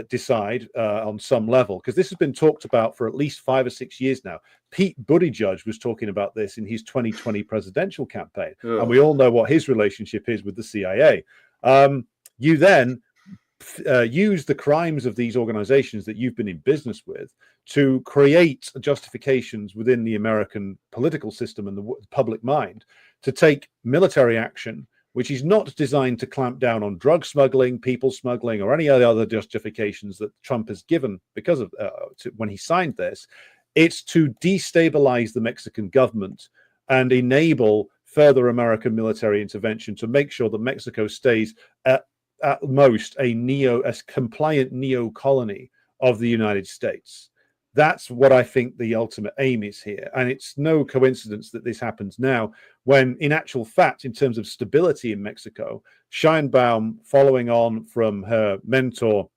[SPEAKER 1] decide on some level, because this has been talked about for at least 5 or 6 years now. Pete Buttigieg was talking about this in his 2020 presidential campaign, and we all know what his relationship is with the CIA. You then use the crimes of these organizations that you've been in business with to create justifications within the American political system and the public mind to take military action, which is not designed to clamp down on drug smuggling, people smuggling, or any other justifications that Trump has given because of when he signed this. It's to destabilize the Mexican government and enable further American military intervention to make sure that Mexico stays at most a compliant neo-colony of the United States. That's what I think the ultimate aim is here. And it's no coincidence that this happens now, when in actual fact, in terms of stability in Mexico, Sheinbaum, following on from her mentor,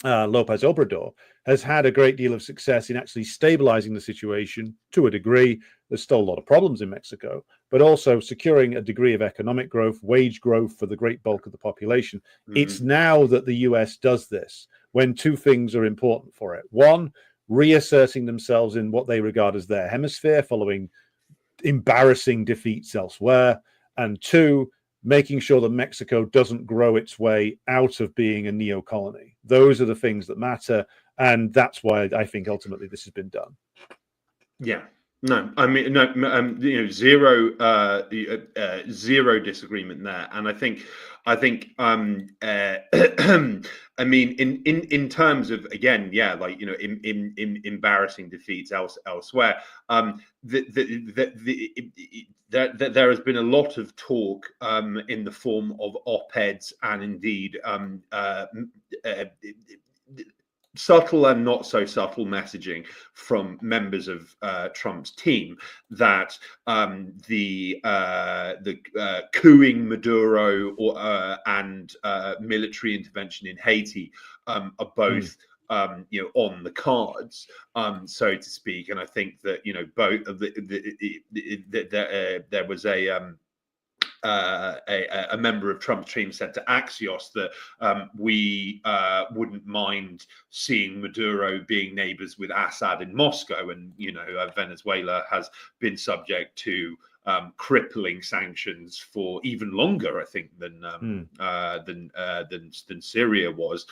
[SPEAKER 1] Lopez Obrador, has had a great deal of success in actually stabilizing the situation to a degree. There's still a lot of problems in Mexico, but also securing a degree of economic growth, wage growth for the great bulk of the population. Mm-hmm. It's now that the US does this when two things are important for it. One, reasserting themselves in what they regard as their hemisphere following embarrassing defeats elsewhere. And two, making sure that Mexico doesn't grow its way out of being a neo-colony. Those are the things that matter. And that's why I think ultimately this has been done.
[SPEAKER 2] Yeah. No, I mean, no, zero disagreement there. And I think, I mean, in terms of, again, yeah, like, in embarrassing defeats elsewhere, there has been a lot of talk in the form of op-eds and indeed subtle and not so subtle messaging from members of Trump's team that the coupping Maduro and military intervention in Haiti are both on the cards, so to speak. And I think that both of there was a member of Trump's team said to Axios that we wouldn't mind seeing Maduro being neighbors with Assad in Moscow, and Venezuela has been subject to crippling sanctions for even longer, I think, than Syria was,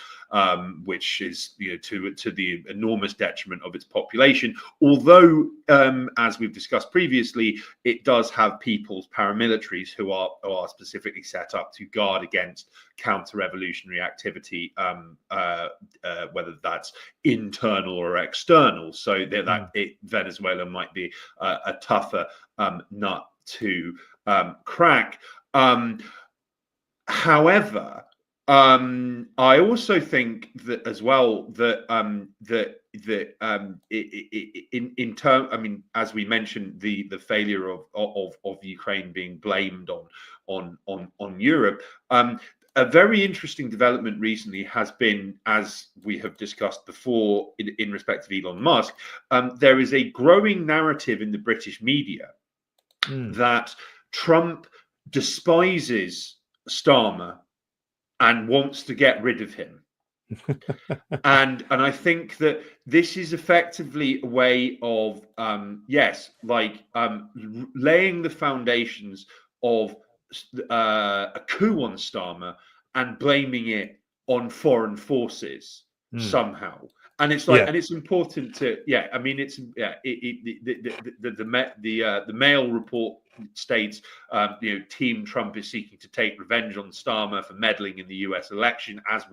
[SPEAKER 2] which is to the enormous detriment of its population. Although, as we've discussed previously, it does have people's paramilitaries who are specifically set up to guard against counter-revolutionary activity, whether that's internal or external. So Venezuela might be a tougher nut to crack. However, I also think that as well that in term, I mean, as we mentioned, the failure of Ukraine being blamed on Europe. A very interesting development recently has been, as we have discussed before, in respect of Elon Musk, there is a growing narrative in the British media that Trump despises Starmer and wants to get rid of him. and I think that this is effectively a way of laying the foundations of a coup on Starmer and blaming it on foreign forces somehow. And it's like, and it's important to, I mean, it's, the Mail report states, Team Trump is seeking to take revenge on Starmer for meddling in the US election. As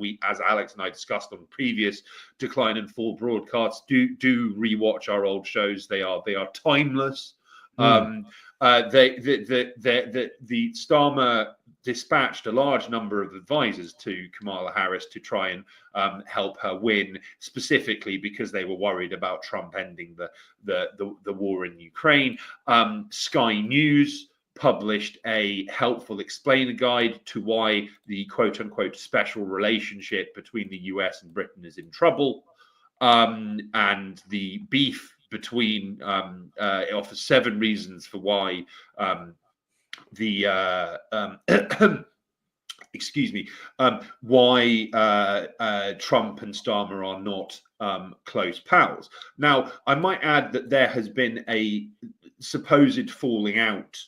[SPEAKER 2] Alex and I discussed on previous Decline and Fall broadcasts, do rewatch our old shows. They are timeless. the Starmer dispatched a large number of advisors to Kamala Harris to try and help her win, specifically because they were worried about Trump ending the war in Ukraine. Sky News published a helpful explainer guide to why the quote unquote special relationship between the US and Britain is in trouble. And the beef between it offers 7 reasons for why excuse me, why Trump and Starmer are not close pals. Now, I might add that there has been a supposed falling out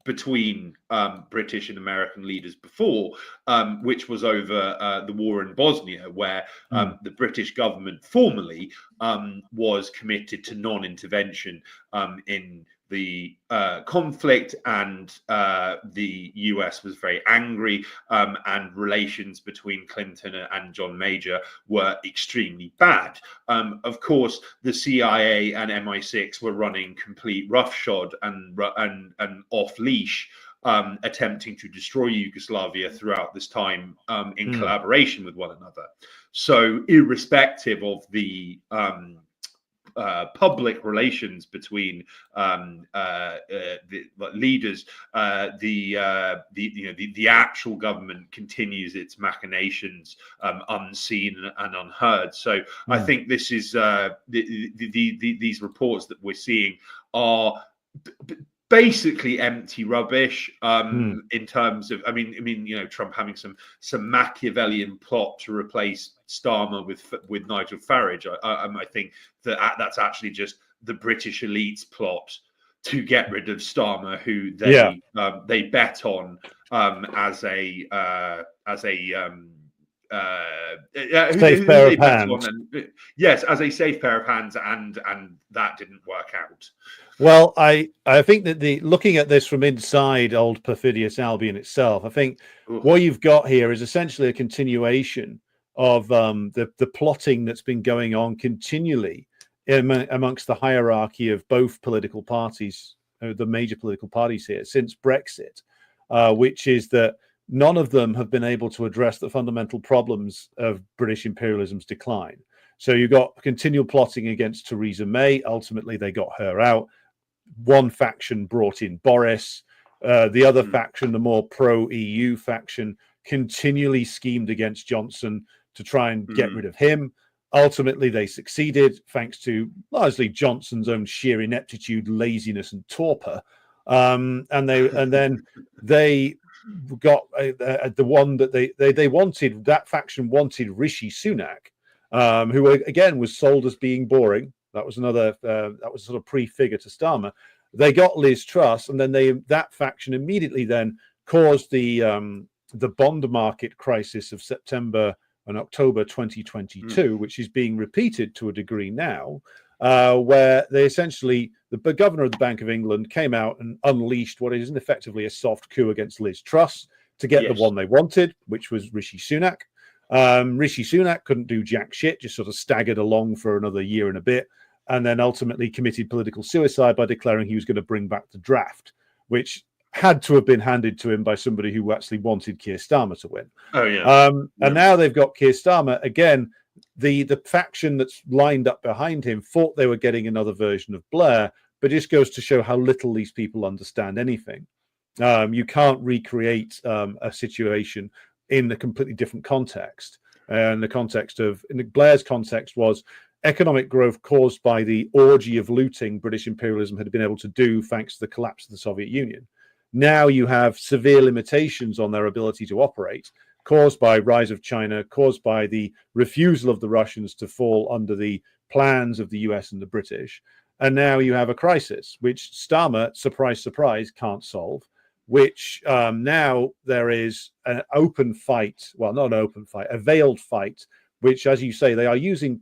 [SPEAKER 2] between British and American leaders before, which was over the war in Bosnia, where the British government formally was committed to non-intervention in the conflict, and the US was very angry, and relations between Clinton and John Major were extremely bad. Of course, the CIA and MI6 were running complete roughshod and off leash, attempting to destroy Yugoslavia throughout this time in collaboration with one another. So, irrespective of the public relations between the leaders, the actual government continues its machinations unseen and unheard. So I think this is these reports that we're seeing are basically empty rubbish in terms of, I mean, Trump having some Machiavellian plot to replace Starmer with Nigel Farage. I think that's actually just the British elite's plot to get rid of Starmer, who they bet on as a
[SPEAKER 1] safe pair of hands.
[SPEAKER 2] Yes, as a safe pair of hands, and that didn't work out.
[SPEAKER 1] Well, I think that looking at this from inside old perfidious Albion itself, I think what you've got here is essentially a continuation of the plotting that's been going on continually amongst the hierarchy of both political parties, the major political parties here since Brexit, which is that none of them have been able to address the fundamental problems of British imperialism's decline. So you've got continual plotting against Theresa May. Ultimately, they got her out. One faction brought in Boris. The other faction, the more pro-EU faction, continually schemed against Johnson to try and get rid of him. Ultimately, they succeeded, thanks to largely Johnson's own sheer ineptitude, laziness, and torpor. And then they got the one that they wanted. That faction wanted Rishi Sunak, who again was sold as being boring. That was another. That was sort of prefigure to Starmer. They got Liz Truss, and then that faction immediately then caused the bond market crisis of September and October 2022, which is being repeated to a degree now, where they essentially, the governor of the Bank of England came out and unleashed what is effectively a soft coup against Liz Truss to get the one they wanted, which was Rishi Sunak. Rishi Sunak couldn't do jack shit, just sort of staggered along for another year and a bit, and then ultimately committed political suicide by declaring he was going to bring back the draft, which had to have been handed to him by somebody who actually wanted Keir Starmer to win. And now they've got Keir Starmer again. The faction that's lined up behind him thought they were getting another version of Blair, but it just goes to show how little these people understand anything. You can't recreate a situation in a completely different context. And the context in Blair's context was economic growth caused by the orgy of looting British imperialism had been able to do thanks to the collapse of the Soviet Union. Now you have severe limitations on their ability to operate, caused by rise of China, caused by the refusal of the Russians to fall under the plans of the US and the British. And now you have a crisis, which Starmer, surprise, surprise, can't solve, which now there is an open fight, well, not an open fight, a veiled fight, which, as you say, they are using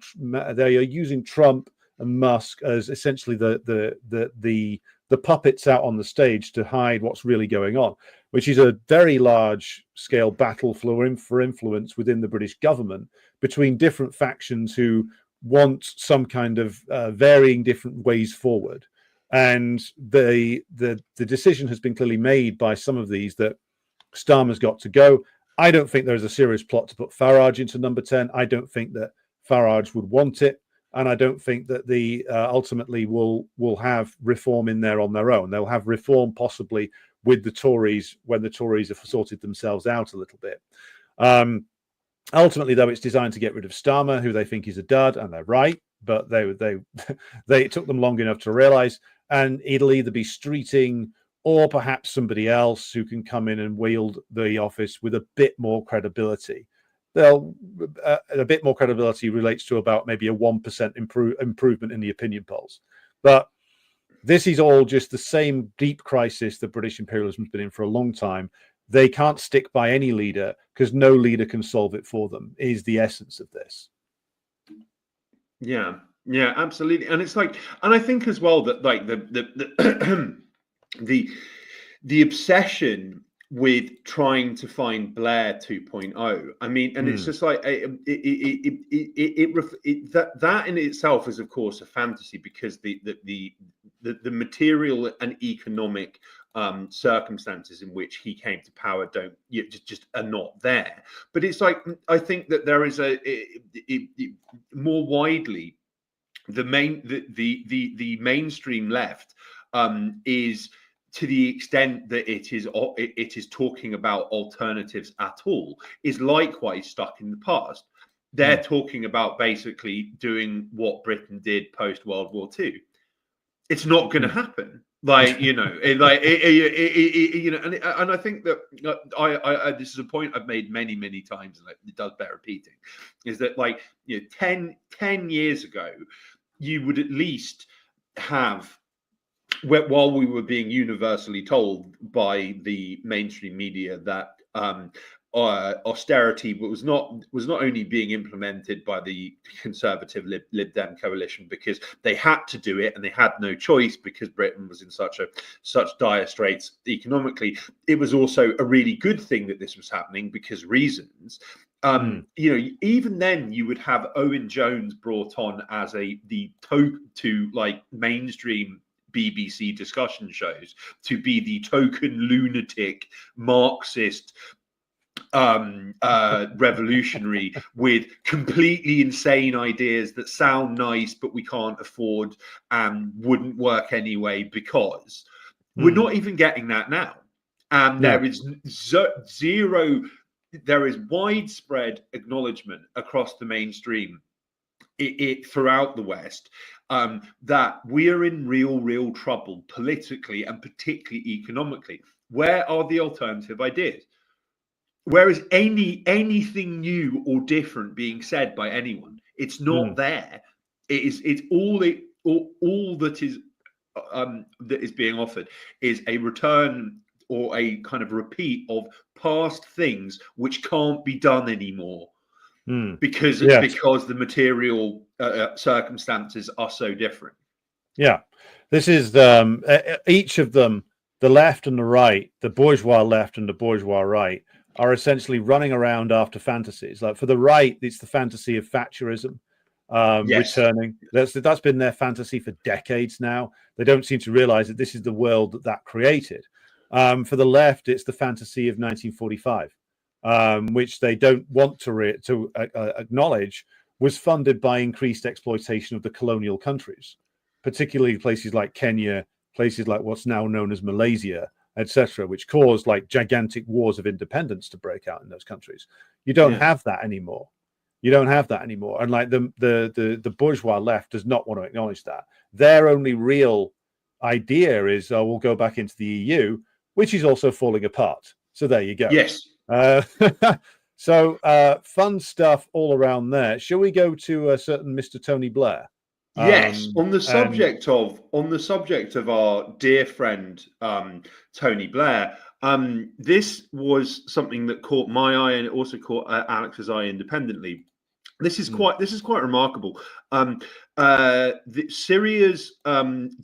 [SPEAKER 1] Trump and Musk as essentially the puppets out on the stage to hide what's really going on, which is a very large scale battle for influence within the British government between different factions who want some kind of varying different ways forward. And the decision has been clearly made by some of these that Starmer's got to go. I don't think there's a serious plot to put Farage into number 10. I don't think that Farage would want it. And I don't think that the ultimately will have reform in there on their own. They'll have reform possibly with the Tories when the Tories have sorted themselves out a little bit. Ultimately, though, it's designed to get rid of Starmer, who they think is a dud, and they're right. But they it took them long enough to realise. And it'll either be Streeting or perhaps somebody else who can come in and wield the office with a bit more credibility. A bit more credibility relates to about maybe a 1% improvement in the opinion polls. But this is all just the same deep crisis that British imperialism has been in for a long time. They can't stick by any leader because no leader can solve it for them, is the essence of this.
[SPEAKER 2] Yeah, absolutely. And it's like, and I think as well that like the obsession with trying to find Blair 2.0. I mean, and it's just like that in itself is of course a fantasy, because the material and economic circumstances in which he came to power just are not there. But it's like, I think that there is more widely the mainstream left is, to the extent that it is talking about alternatives at all, is likewise stuck in the past. They're talking about basically doing what Britain did post World War II. It's not going to happen. Like, you know, and I think that I this is a point I've made many times, and it does bear repeating, is that, like, you know, 10 years ago, you would at least have, while we were being universally told by the mainstream media that austerity was not only being implemented by the Conservative Lib Dem coalition because they had to do it and they had no choice because Britain was in such dire straits economically. It was also a really good thing that this was happening because reasons. You know, even then you would have Owen Jones brought on as to like mainstream BBC discussion shows to be the token lunatic Marxist revolutionary with completely insane ideas that sound nice but we can't afford and wouldn't work anyway, because we're not even getting that now. And there is zero, there is widespread acknowledgement across the mainstream throughout the West that we are in real trouble politically and particularly economically. Where are the alternative ideas? Where is anything new or different being said by anyone? It's not there. It's all that is being offered is a return or a kind of repeat of past things which can't be done anymore. Because the material circumstances are so different. Yeah,
[SPEAKER 1] this is each of them, the left and the right, the bourgeois left and the bourgeois right, are essentially running around after fantasies. Like for the right, it's the fantasy of factionalism returning. That's been their fantasy for decades now. They don't seem to realize that this is the world that created. For the left, it's the fantasy of 1945. Which they don't want to acknowledge was funded by increased exploitation of the colonial countries, particularly places like Kenya, places like what's now known as Malaysia, etc., which caused like gigantic wars of independence to break out in those countries. You don't have that anymore. You don't have that anymore. And like the bourgeois left does not want to acknowledge that. Their only real idea is, we'll go back into the EU, which is also falling apart. So there you go.
[SPEAKER 2] Yes.
[SPEAKER 1] So fun stuff all around there. Shall we go to a certain Mr. Tony Blair?
[SPEAKER 2] Yes, on the subject of our dear friend Tony Blair. This was something that caught my eye, and it also caught Alex's eye independently. This is quite remarkable. Syria's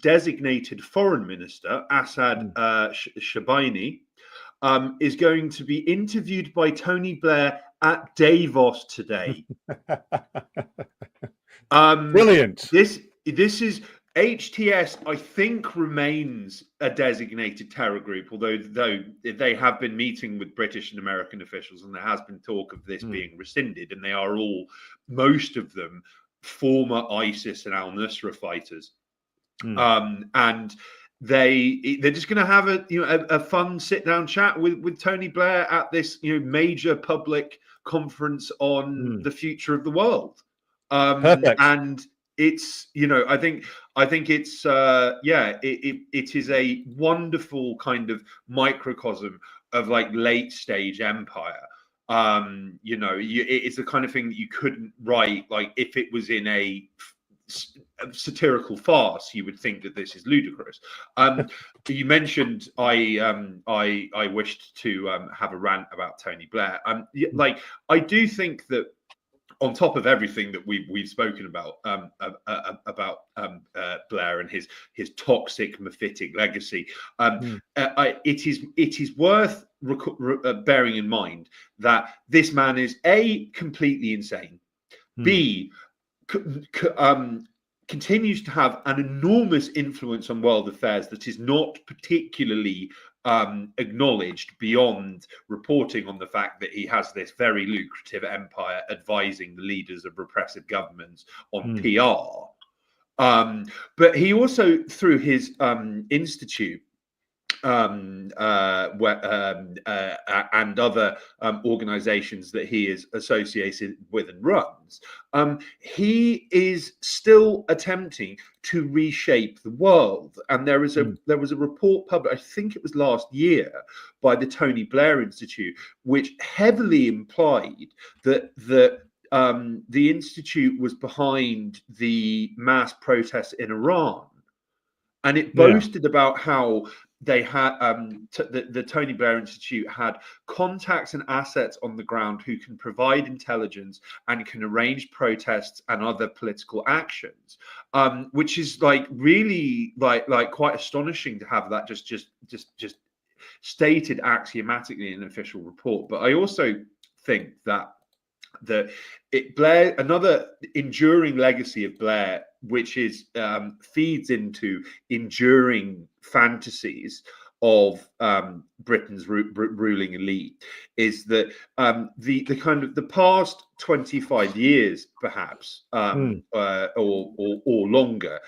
[SPEAKER 2] designated foreign minister Assad Shabaini is going to be interviewed by Tony Blair at Davos today.
[SPEAKER 1] Brilliant.
[SPEAKER 2] This is HTS, I think, remains a designated terror group, although they have been meeting with British and American officials, and there has been talk of this being rescinded, and they are all, most of them, former ISIS and al-Nusra fighters, and they're just going to have a fun sit down chat with Tony Blair at this major public conference on the future of the world, and it's I think it's it is a wonderful kind of microcosm of like late stage empire. It's the kind of thing that you couldn't write, like if it was in a satirical farce, you would think that this is ludicrous. You mentioned I wished to have a rant about Tony Blair. Like I do think that, on top of everything that we've spoken about Blair and his toxic mephitic legacy, it is worth bearing in mind that this man is A, completely insane, B, continues to have an enormous influence on world affairs that is not particularly acknowledged, beyond reporting on the fact that he has this very lucrative empire advising the leaders of repressive governments on PR. But he also, through his institute, and other organizations that he is associated with and runs, he is still attempting to reshape the world. And there was a report published, I think it was last year, by the Tony Blair Institute, which heavily implied that the institute was behind the mass protests in Iran, and it boasted about how they had the Tony Blair Institute had contacts and assets on the ground who can provide intelligence and can arrange protests and other political actions, which is like really like quite astonishing to have that just stated axiomatically in an official report. But I also think that Blair, another enduring legacy of Blair, which is feeds into enduring fantasies of Britain's ruling elite, is that the kind of the past 25 years, perhaps, or longer,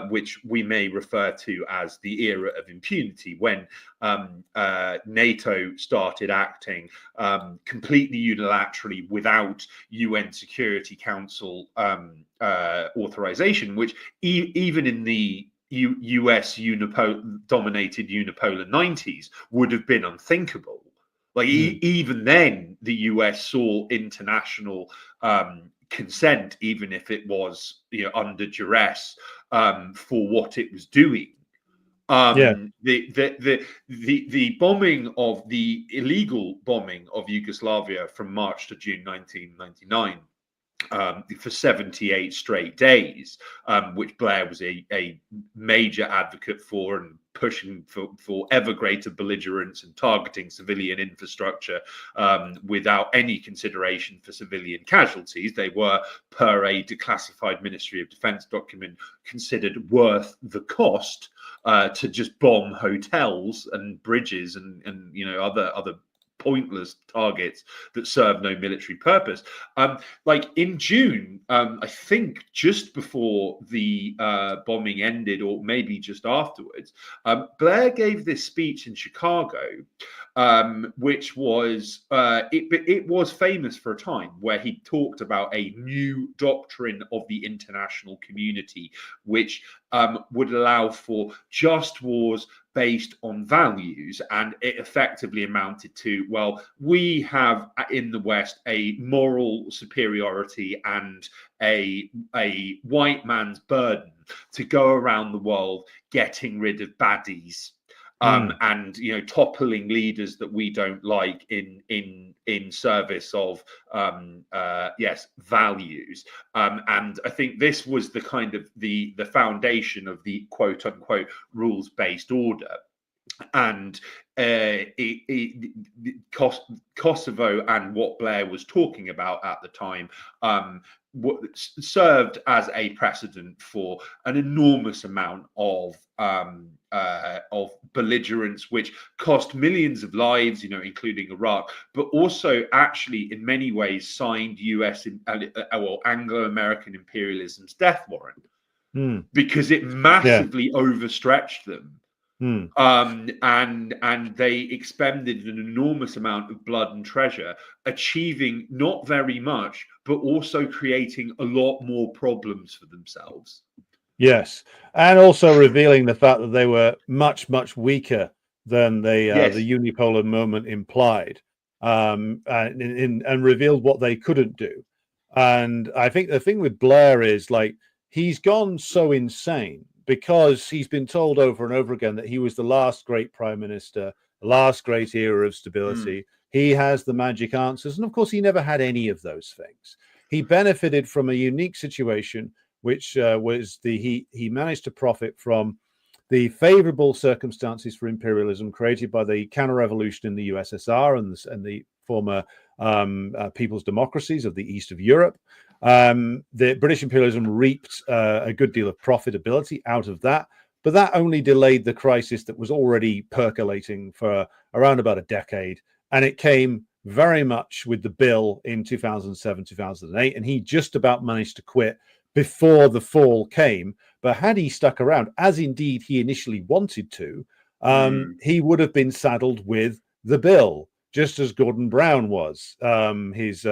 [SPEAKER 2] which we may refer to as the era of impunity, when NATO started acting completely unilaterally without UN Security Council authorization, which even in the US dominated unipolar 90s would have been unthinkable. Like even then, the US saw international consent, even if it was under duress, for what it was doing. The bombing of the illegal bombing of Yugoslavia from March to June 1999. For 78 straight days, which Blair was a major advocate for, and pushing for ever greater belligerence and targeting civilian infrastructure without any consideration for civilian casualties. They were, per a declassified Ministry of Defense document, considered worth the cost to just bomb hotels and bridges and other pointless targets that serve no military purpose. Like in June, I think just before the bombing ended, or maybe just afterwards, Blair gave this speech in Chicago, which was it was famous for a time, where he talked about a new doctrine of the international community, which would allow for just wars based on values. And it effectively amounted to, well, we have in the West a moral superiority and a white man's burden to go around the world getting rid of baddies, and toppling leaders that we don't like in service of values. And I think this was the kind of the foundation of the quote unquote rules based order. and Kosovo and what Blair was talking about at the time served as a precedent for an enormous amount of belligerence, which cost millions of lives, including Iraq, but also actually in many ways signed US Anglo-American imperialism's death warrant, because it massively overstretched them. And they expended an enormous amount of blood and treasure, achieving not very much, but also creating a lot more problems for themselves.
[SPEAKER 1] Yes, and also revealing the fact that they were much, much weaker than the unipolar moment implied, and revealed what they couldn't do. And I think the thing with Blair is, like, he's gone so insane because he's been told over and over again that he was the last great prime minister, the last great era of stability. He has the magic answers. And of course, he never had any of those things. He benefited from a unique situation, which was he managed to profit from the favorable circumstances for imperialism created by the counter-revolution in the USSR and the former people's democracies of the east of Europe. The British imperialism reaped a good deal of profitability out of that, but that only delayed the crisis that was already percolating for around about a decade. And it came very much with the bill in 2007, 2008, and he just about managed to quit before the fall came. But had he stuck around, as indeed he initially wanted to, he would have been saddled with the bill, just as Gordon Brown was, his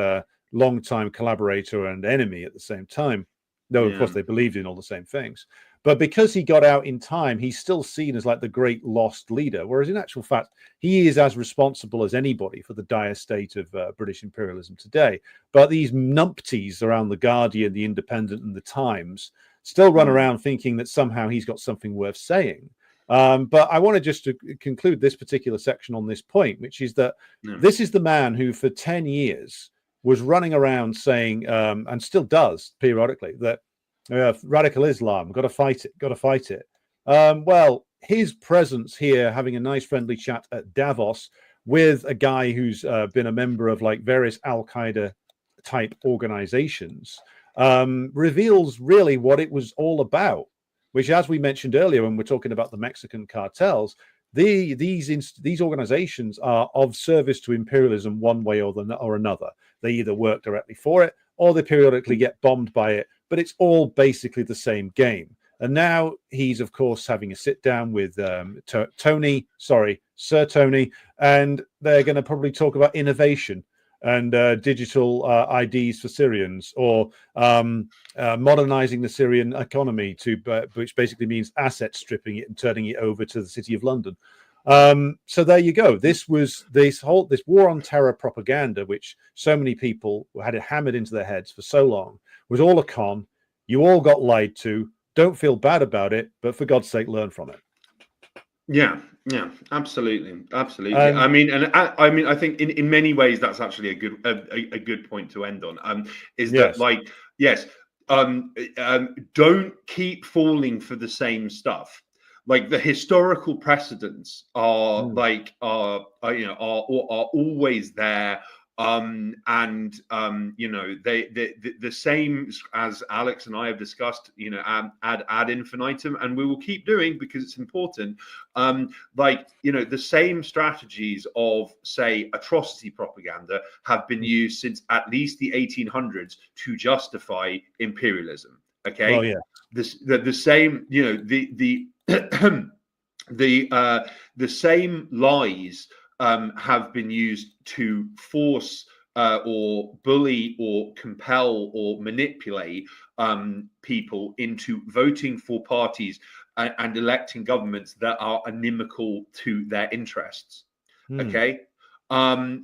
[SPEAKER 1] longtime collaborator and enemy at the same time, though of course they believed in all the same things. But because he got out in time, he's still seen as like the great lost leader, whereas in actual fact he is as responsible as anybody for the dire state of British imperialism today. But these numpties around the Guardian, the Independent, and the Times still run around thinking that somehow he's got something worth saying. But I wanted just to conclude this particular section on this point, which is that this is the man who for 10 years was running around saying, and still does periodically, that radical Islam, got to fight it. Well, his presence here, having a nice friendly chat at Davos with a guy who's been a member of like various Al-Qaeda type organizations, reveals really what it was all about, which, as we mentioned earlier when we're talking about the Mexican cartels, these organizations are of service to imperialism one way or another. They either work directly for it or they periodically get bombed by it, but it's all basically the same game. And now he's, of course, having a sit down with Sir Tony, and they're going to probably talk about innovation and digital IDs for Syrians, or modernizing the Syrian economy, which basically means asset stripping it and turning it over to the City of London. So there you go. This war on terror propaganda, which so many people had it hammered into their heads for so long, was all a con. You all got lied to. Don't feel bad about it, but for God's sake, learn from it.
[SPEAKER 2] Yeah, absolutely. I mean, I think in many ways that's actually a good point to end on. Don't keep falling for the same stuff. Like, the historical precedents are always there. The same as Alex and I have discussed, ad infinitum, and we will keep doing because it's important. The same strategies of, say, atrocity propaganda have been used since at least the 1800s to justify imperialism. Okay.
[SPEAKER 1] Oh, yeah.
[SPEAKER 2] The same, the same lies have been used to force or bully or compel or manipulate people into voting for parties and electing governments that are inimical to their interests. Okay. I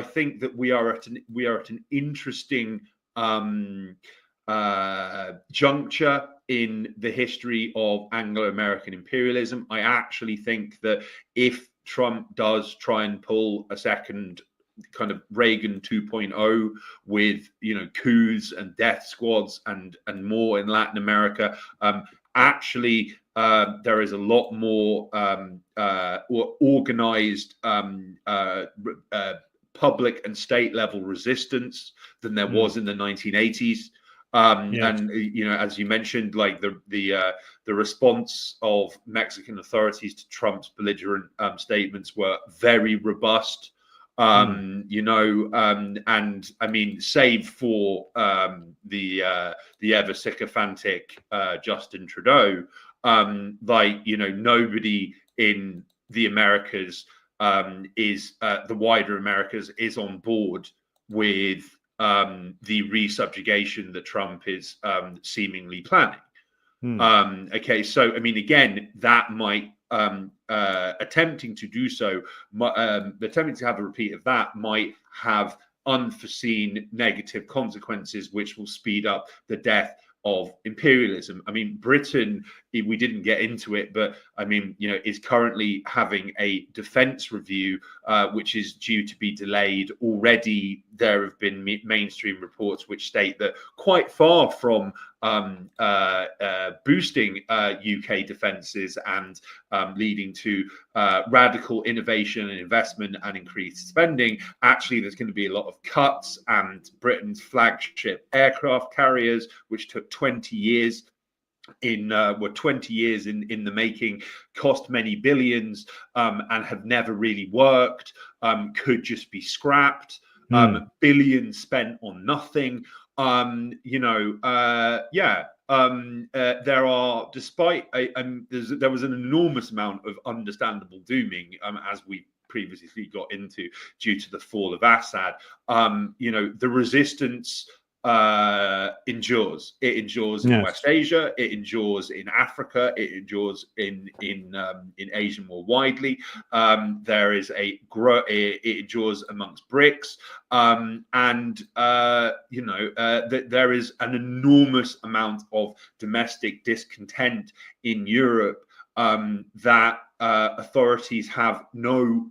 [SPEAKER 2] think that we are at an interesting juncture in the history of Anglo-American imperialism. I actually think that if Trump does try and pull a second kind of Reagan 2.0 with coups and death squads and more in Latin America, actually there is a lot more organized public and state level resistance than there was in the 1980s. And as you mentioned, like the response of Mexican authorities to Trump's belligerent statements were very robust. And I mean, save for the ever sycophantic Justin Trudeau, nobody in the Americas the wider Americas is on board with the resubjugation that Trump is seemingly planning. Okay, so I mean, again, that might attempting to do so, attempting to have a repeat of that might have unforeseen negative consequences, which will speed up the death of imperialism. I mean, Britain, we didn't get into it, but I mean, is currently having a defense review, which is due to be delayed. Already, there have been mainstream reports which state that quite far from boosting UK defences and leading to radical innovation and investment and increased spending, actually there's going to be a lot of cuts, and Britain's flagship aircraft carriers, which took 20 years were 20 years in the making, cost many billions, and have never really worked, could just be scrapped. Billions spent on nothing. There are, despite there was an enormous amount of understandable dooming, as we previously got into, due to the fall of Assad. The resistance endures. It endures in West Asia. It endures in Africa. It endures in Asia more widely. There is it endures amongst BRICS, there is an enormous amount of domestic discontent in Europe that authorities have no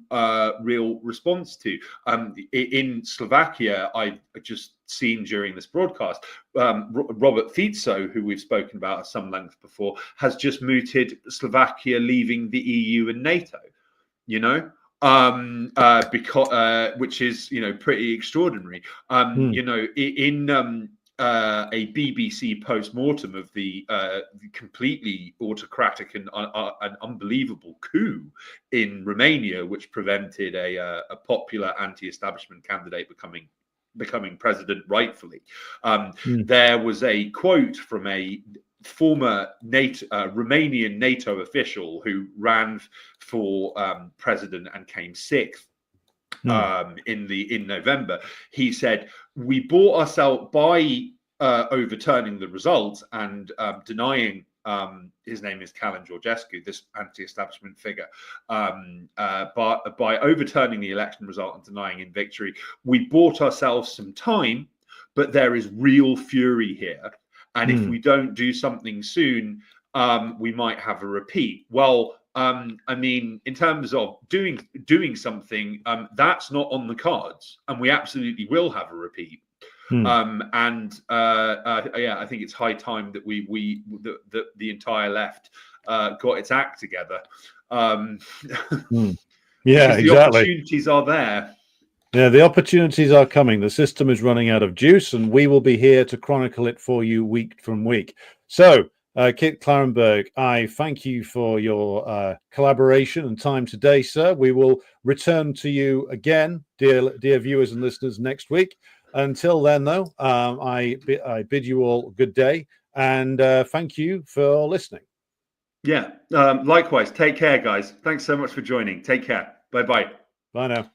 [SPEAKER 2] real response to. In Slovakia, I've just seen during this broadcast, Robert Fico, who we've spoken about at some length before, has just mooted Slovakia leaving the EU and NATO. Because which is pretty extraordinary. In a BBC post-mortem of the completely autocratic and unbelievable coup in Romania, which prevented a popular anti-establishment candidate becoming president rightfully. There was a quote from a former Romanian NATO official who ran for president and came sixth in November. He said, "We bought ourselves by overturning the results and denying." His name is Calin Georgescu, this anti-establishment figure. But by overturning the election result and denying in victory, we bought ourselves some time, but there is real fury here. And if we don't do something soon, we might have a repeat. Well, I mean, in terms of doing something, that's not on the cards, and we absolutely will have a repeat. I think it's high time that the entire left got its act together.
[SPEAKER 1] Yeah, exactly.
[SPEAKER 2] The opportunities are there.
[SPEAKER 1] Yeah, the opportunities are coming. The system is running out of juice, and we will be here to chronicle it for you week from week. So, Kit Clarenberg, I thank you for your collaboration and time today, sir. We will return to you again, dear viewers and listeners, next week. Until then, though, I bid you all good day, and thank you for listening.
[SPEAKER 2] Yeah, likewise. Take care, guys. Thanks so much for joining. Take care. Bye-bye.
[SPEAKER 1] Bye now.